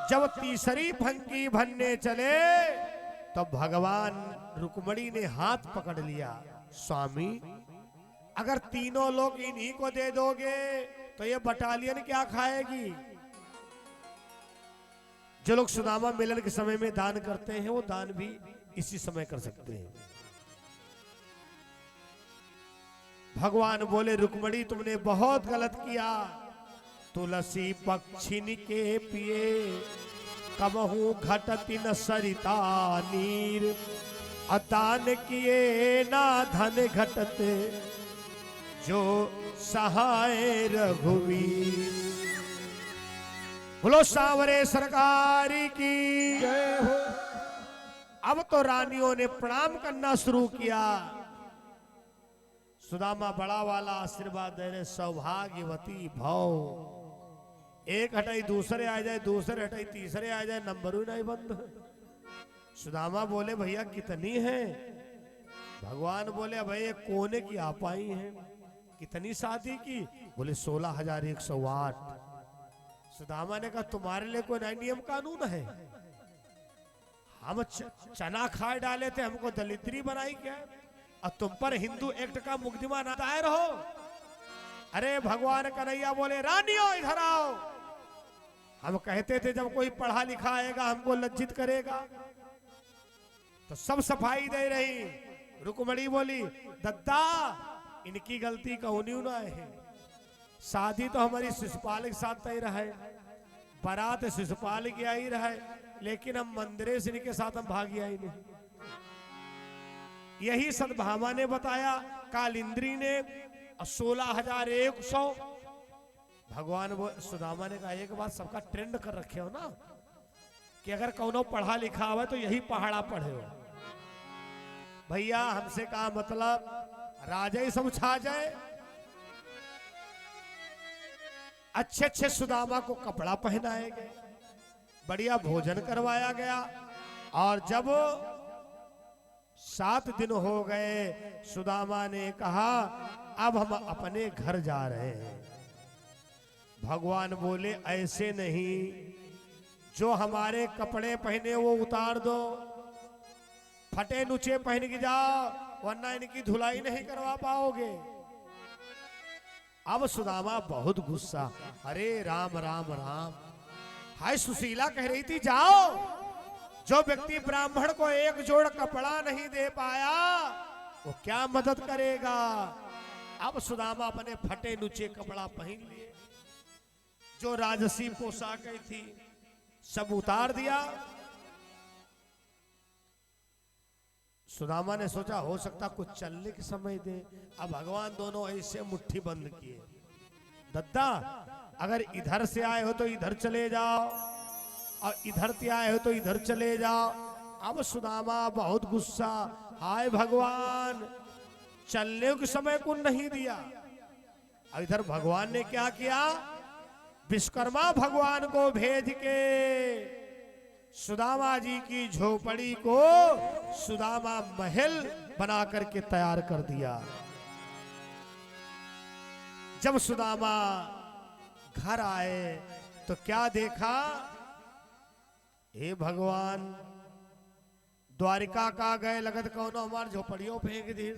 जब तीसरी भंगी भनने चले तो भगवान रुक्मणी ने हाथ पकड़ लिया। स्वामी, अगर तीनों लोग इन्हीं को दे दोगे तो ये बटालियन क्या खाएगी? जो लोग सुदामा मिलन के समय में दान करते हैं वो दान भी इसी समय कर सकते हैं। भगवान बोले, रुक्मणी तुमने बहुत गलत किया। तुलसी पक्षिनी के पिए कबहू घटति न सरिता नीर। अदान किए ना धन घटत जो सहाय रघुवीर। बोलो सांवरे सरकार की जय हो। अब तो रानियों ने प्रणाम करना शुरू किया। सुदामा बड़ा वाला आशीर्वाद दे रहे, सौभाग्यवती भव। एक हटाई दूसरे आ जाए, दूसरे हटाई तीसरे आ जाए, नंबर ही नहीं बंद। सुदामा बोले, भैया कितनी है? भगवान बोले, भैया कोने की आप आई हैं। कितनी शादी की? बोले 16,108। सुदामा ने कहा, तुम्हारे लिए कोई नया नियम कानून है? हम चना खाए डाले थे, हमको दलिद्री बनाई क्या? और तुम पर हिंदू एक्ट का मुकदमा ना दायर हो? अरे भगवान कन्हैया बोले, रानियों इधर आओ। हम कहते थे जब कोई पढ़ा लिखा आएगा हमको लज्जित करेगा, तो सब सफाई दे रही। रुक्मणी बोली, दद्दा इनकी गलती कौनी ना है। शादी तो हमारी शिशुपाल के साथ तय रहे, बारात शिशुपाल की आई रहे, लेकिन हम मंदिर से इनके साथ हम भागी आई नहीं। यही सद्भामा ने बताया, कालिंद्री ने 16,100। भगवान सुदामा ने कहा, एक बात सबका ट्रेंड कर रखे हो ना कि अगर कौनो पढ़ा लिखा हुआ तो यही पहाड़ा पढ़े हो। भैया हमसे कहा मतलब राजा ही सब छा जाए। अच्छे अच्छे सुदामा को कपड़ा पहनाए गए, बढ़िया भोजन करवाया गया। और जब 7 दिन हो गए, सुदामा ने कहा, अब हम अपने घर जा रहे हैं। भगवान बोले, ऐसे नहीं, जो हमारे कपड़े पहने वो उतार दो, फटे नुचे पहन के जाओ, वरना इनकी धुलाई नहीं करवा पाओगे। अब सुदामा बहुत गुस्सा, अरे राम राम राम। हाय सुशीला कह रही थी, जाओ, जो व्यक्ति ब्राह्मण को एक जोड़ कपड़ा नहीं दे पाया वो क्या मदद करेगा? अब सुदामा अपने फटे नुचे कपड़ा पहन लिए, जो राजसी पोशाकें थी सब उतार दिया। सुदामा ने सोचा हो सकता कुछ चलने के समय दे। अब भगवान दोनों ऐसे मुट्ठी बंद किए, दद्दा अगर इधर से आए हो तो इधर चले जाओ, और इधर से आए हो तो इधर चले जाओ। अब सुदामा बहुत गुस्सा, हाय भगवान, चलने के समय को नहीं दिया। और इधर भगवान ने क्या किया, विश्वकर्मा भगवान को भेज के सुदामा जी की झोपड़ी को सुदामा महल बना करके तैयार कर दिया। जब सुदामा घर आए तो क्या देखा, हे भगवान, द्वारिका का गए लगत कौनो हमार झोपड़ियों फेंक दी।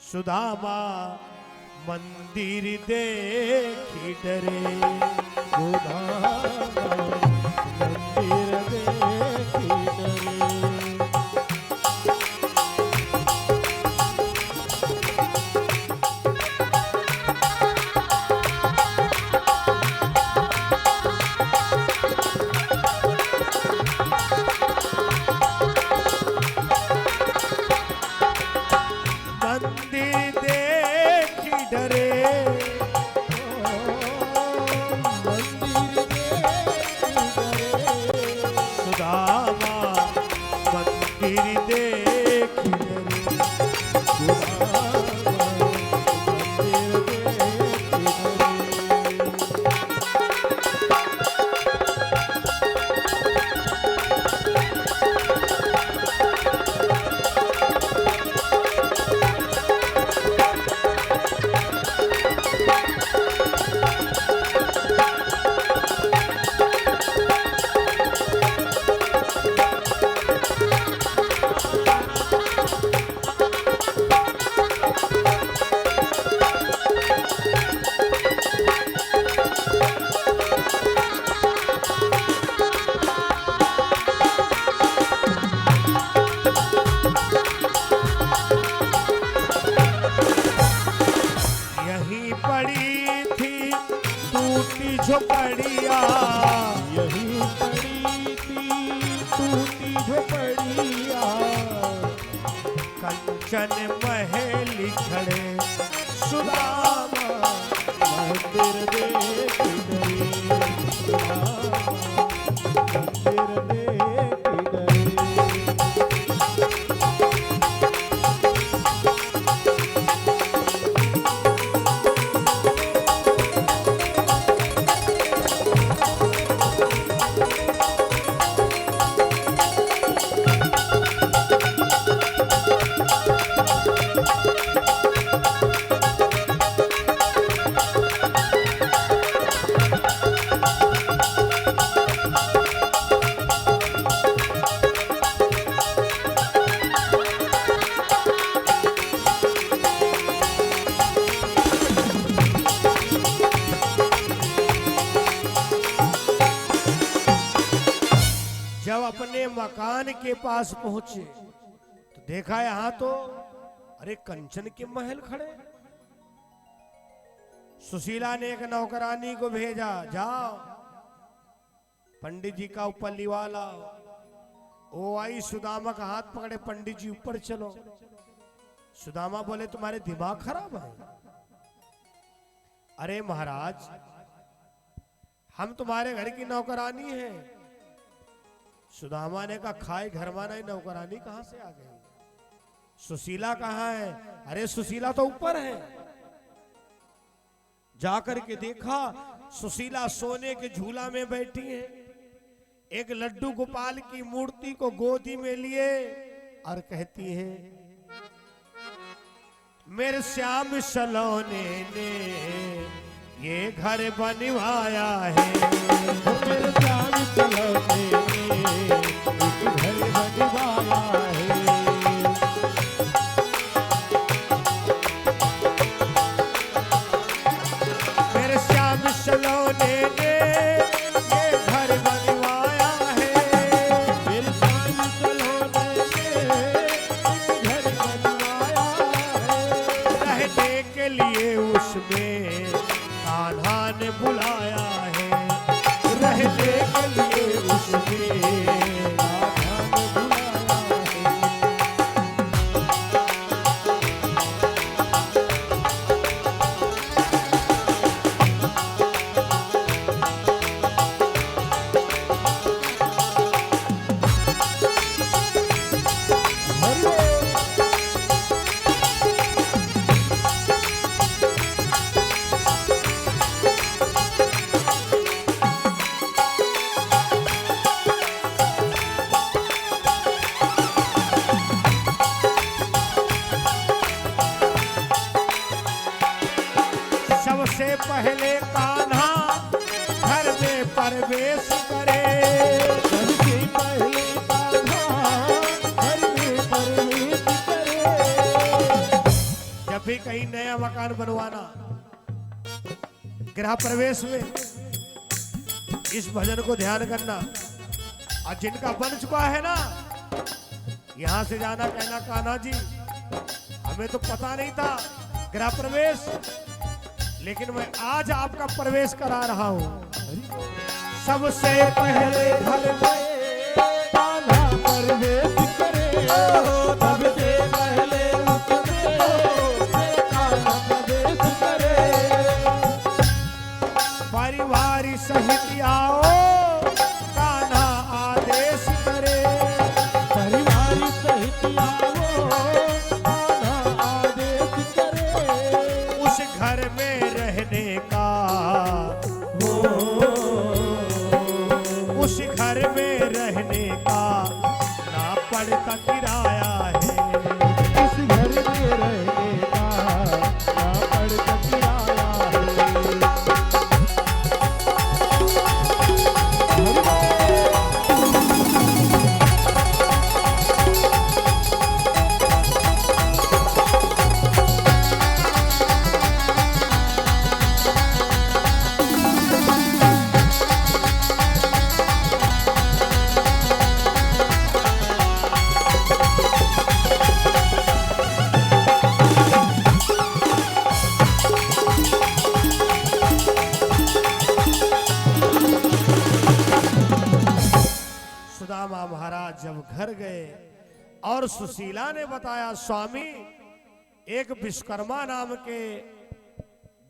सुदामा मंदिर देखी डरे, सुदामा मंदिर देखी डरे। मंदिर टूटी झोपड़िया, यही पड़ी थी टूटी झोपड़िया, कंचन महल खड़े सुदामा, मंदिर देख गए सुदामा, मंदिर देख गए। जब अपने मकान के पास पहुंचे तो देखा यहां तो अरे कंचन के महल खड़े। सुशीला ने एक नौकरानी को भेजा, जाओ पंडित जी का ऊपर लिवाला। वो आई, सुदामा का हाथ पकड़े, पंडित जी ऊपर चलो। सुदामा बोले तुम्हारे दिमाग खराब है? अरे महाराज हम तुम्हारे घर की नौकरानी हैं। सुदामा ने कहा खाए घर माना ही नौकरानी कहां से आ गई? सुशीला कहां है? अरे सुशीला तो ऊपर है। जाकर के देखा सुशीला सोने के झूला में बैठी है, एक लड्डू गोपाल की मूर्ति को गोदी में लिए और कहती है मेरे श्याम सलोने ने ये घर बनवाया है, मेरे श्याम सलोने ने एक घर बनवाया है। मेरे श्याम सलोने ने ये घर बनवाया है, मेरे श्याम सलोने ने एक घर बनवाया है। रहने के लिए उसमें कान्हा ने बुलाया है, रहने के लिए उसमें कान्हा ने बुलाया है। सबसे पहले कान्हा घर में प्रवेश करे, सबसे पहले कान्हा घर में प्रवेश करे। जब भी कहीं नया मकान बनवाना गृह प्रवेश में इस भजन को ध्यान करना। और जिनका बन चुका है ना, यहां से जाना कहना कान्हा जी हमें तो पता नहीं था गृह प्रवेश, लेकिन मैं आज आपका प्रवेश करा रहा हूं। सबसे पहले घर में कान्हा प्रवेश करे, सबसे पहले उसमें कान्हा प्रवेश करे। परिवार सहित आओ कान्हा आदेश करे, परिवार सहित आओ कान्हा आदेश करे। उस घर में रहने का उस घर में रहने का ना पड़ता किराया है, उस घर में रहने का ना पड़ता किराया है। सुदामा महाराज जब घर गए और सुशीला ने बताया, स्वामी एक विश्वकर्मा नाम के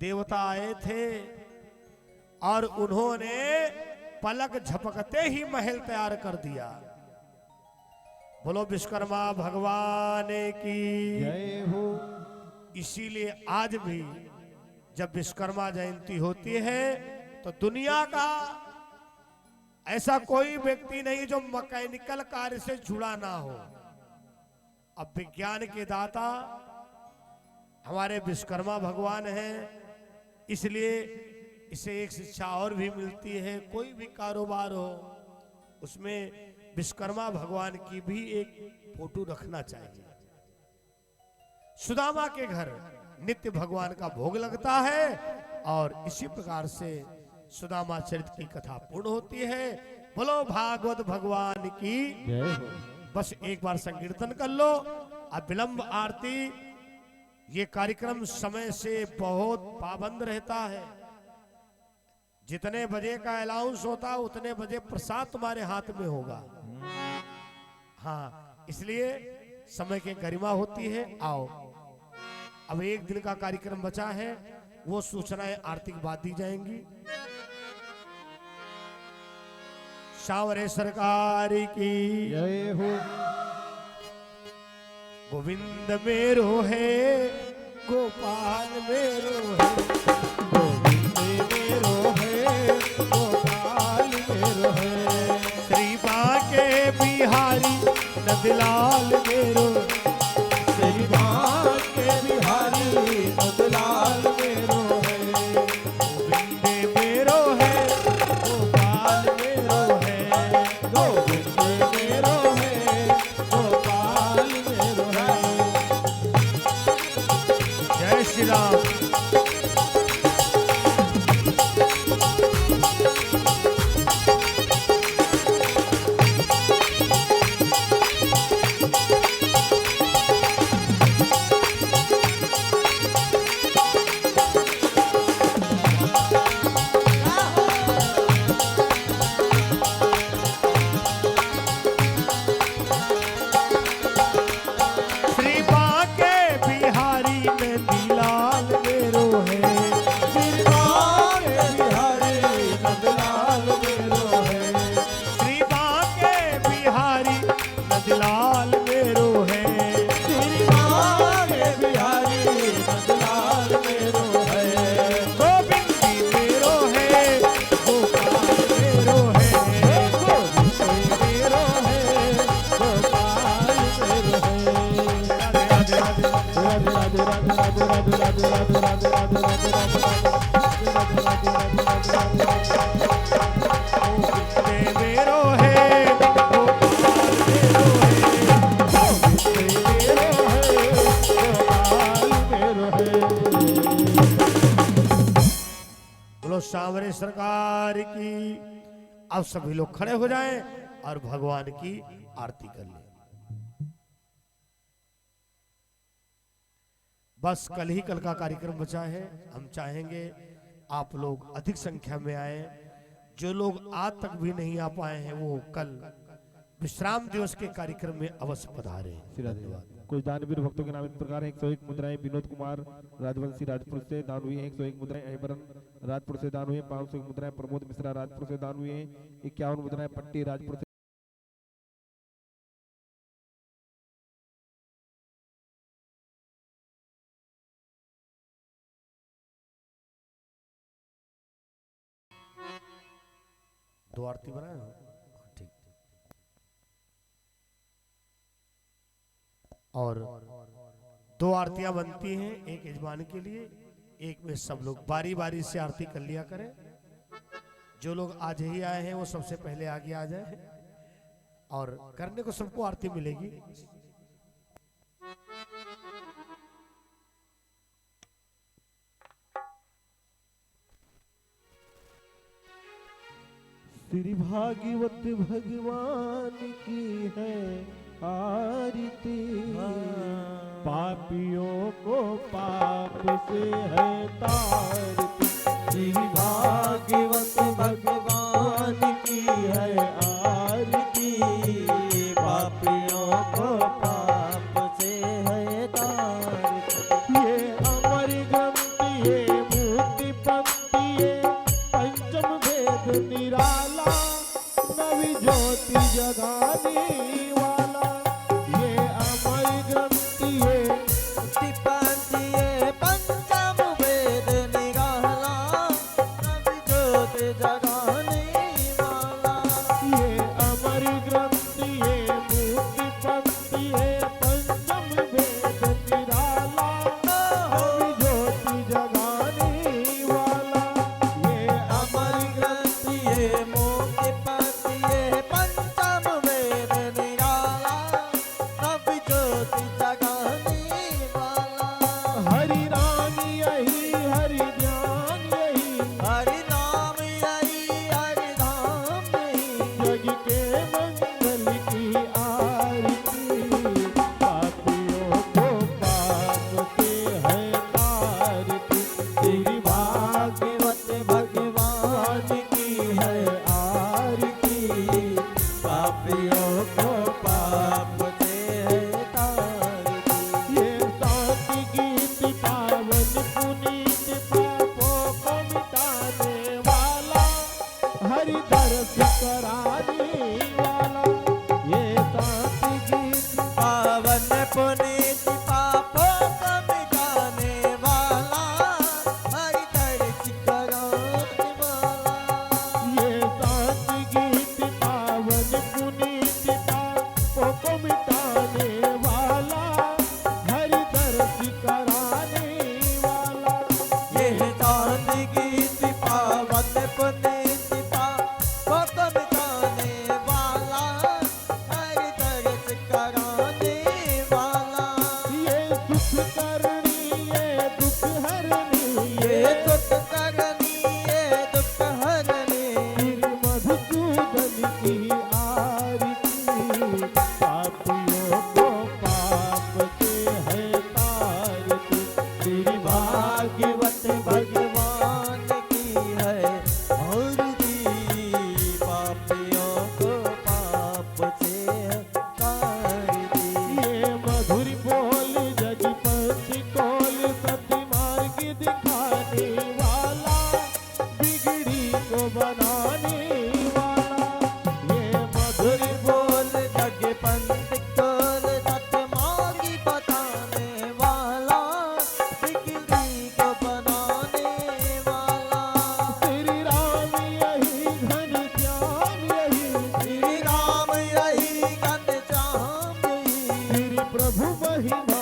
देवता आए थे और उन्होंने पलक झपकते ही महल तैयार कर दिया। बोलो विश्वकर्मा भगवान की जय हो। इसीलिए आज भी जब विश्वकर्मा जयंती होती है तो दुनिया का ऐसा कोई व्यक्ति नहीं जो मैकेनिकल कार्य से जुड़ा ना हो। अब विज्ञान के दाता हमारे विश्वकर्मा भगवान हैं, इसलिए इसे एक शिक्षा और भी मिलती है। कोई भी कारोबार हो उसमें विश्वकर्मा भगवान की भी एक फोटो रखना चाहिए। सुदामा के घर नित्य भगवान का भोग लगता है और इसी प्रकार से सुदामा चरित्र की कथा पूर्ण होती है। बोलो भागवत भगवान की जय हो। बस एक बार संकीर्तन कर लो। अब विलंब आरती, ये कार्यक्रम समय से बहुत पाबंद रहता है। जितने बजे का अनाउंस होता है उतने बजे प्रसाद तुम्हारे हाथ में होगा। हाँ, इसलिए समय की गरिमा होती है। आओ, अब एक दिन का कार्यक्रम बचा है, वो सूचनाएं आरती के बाद दी जाएंगी। सांवरे सरकार की जय हो। गोविंद मेरो है, गोपाल मेरो है, गोविंद मेरो है, गोपाल मेरो है। श्री बांके बिहारी नंदलाल मेरो, श्री बांके बिहारी नंदलाल मेरो है। गोविंद मेरो है, गोपाल मेरो है, गोविंद मेरो है, गोपाल मेरो है। जय श्री राम। श्री बांके बिहारी नंदलाल मेरो है, श्री बांके बिहारी नंदलाल मेरो है। श्री बांके बिहारी नंदलाल मेरो है, श्री बांके बिहारी नंदलाल मेरो है। गोविंद मेरो है, गोपाल मेरो है, गोविंद मेरो है, गोपाल मेरो है। राधे राधे राधे। राधे राधे राधे राधे राधे राधे राधे राधे राधे राधे राधे राधे गोविंद मेरो है, गोपाल मेरो है, बोलो सांवरे सरकार की। अब सभी लोग खड़े हो जाएं और भगवान की आरती कर लें। बस कल ही कल का कार्यक्रम बचा है। हम चाहेंगे आप लोग अधिक संख्या में आए। जो लोग आज तक भी नहीं आ पाए हैं वो कल विश्राम दिवस के कार्यक्रम में अवश्य पधारे। धन्यवाद। कुछ दानवीर भक्तों के नाम इस प्रकार है। 101 मुद्राएं विनोद कुमार राजवंशी राजपुर से दान हुई है। 101 मुद्राएं अहिबरन राजपुर से दान हुई है। 501 मुद्राएं प्रमोद मिश्रा राजपुर से दान हुई है। 51 मुद्राएं पट्टी राजपुर से दो आरती बनाए हो, ठीक। और दो आरतियां बनती हैं, एक यजमान के लिए, एक में सब लोग बारी बारी से आरती कर लिया करें। जो लोग आज ही आए हैं वो सबसे पहले आगे आ जाए और करने को सबको आरती मिलेगी। श्री भागवत भगवान की है आरती। पापियों को पाप से है तारती। श्री भागवत भगवान की है आरती। वेद निराला, नवी ज्योति जगाने वाला, ये अमर ग्रंथ ये पंथिये पंचम वेद निराला, नवी ज्योति जगाने वाला। ये अमर ग्रंथ ये मुक्ति पंथ ये पंचम वेद निराला, नवी ज्योति जगाने वाला, ये अमर ग्रंथ ये मोक्ति पंथ ये पंचम वेद निराला, नवी ज्योति जगाने वाला। हरि नाम यही हरि ध्यान यही, हरि नाम यही हरि धाम यही, जग के मंगल की आरती, पापियों को पाप से है तारती, तेरी भागवत भगवान की है आरती, पापियों को पाप से है तारती। ये सात गीत पावन पुनीत पापों को मिटाने वाला, हरि दर्श कराने वाला, ये सात गीत पावन पुनीत पापों को मिटाने वाला, हरि दर्श कराने वाला। ये सात गीत पावन पुनीत पापों को मिटाने वाला, हरि दर्श कराने वाला, यह चांद गीत पावन पुनीत पापों को मिटाने वाला, हरि दर्श कराने वाला। ये सुख करनी ये दुख हरनी ये दुख करनी ये दुख हरनी, फिर मधुसूदन की आरती, पापियों को पाप से है तारती, तेरी भाग्यवत भगवान की है आरती, पापियों को पाप से है तारती। ये मधुर बोल जगपति कोल सत्य मार्ग दिखाने वाला, बिगड़ी को बनाने वाला, ये मधुर बोल जग पंथ कोल सतमार्गी बताने वाला, बिगड़ी को बनाने वाला। श्री राम यही घन श्याम यही, श्री राम यही घनश्याम यही, श्री प्रभु महिमा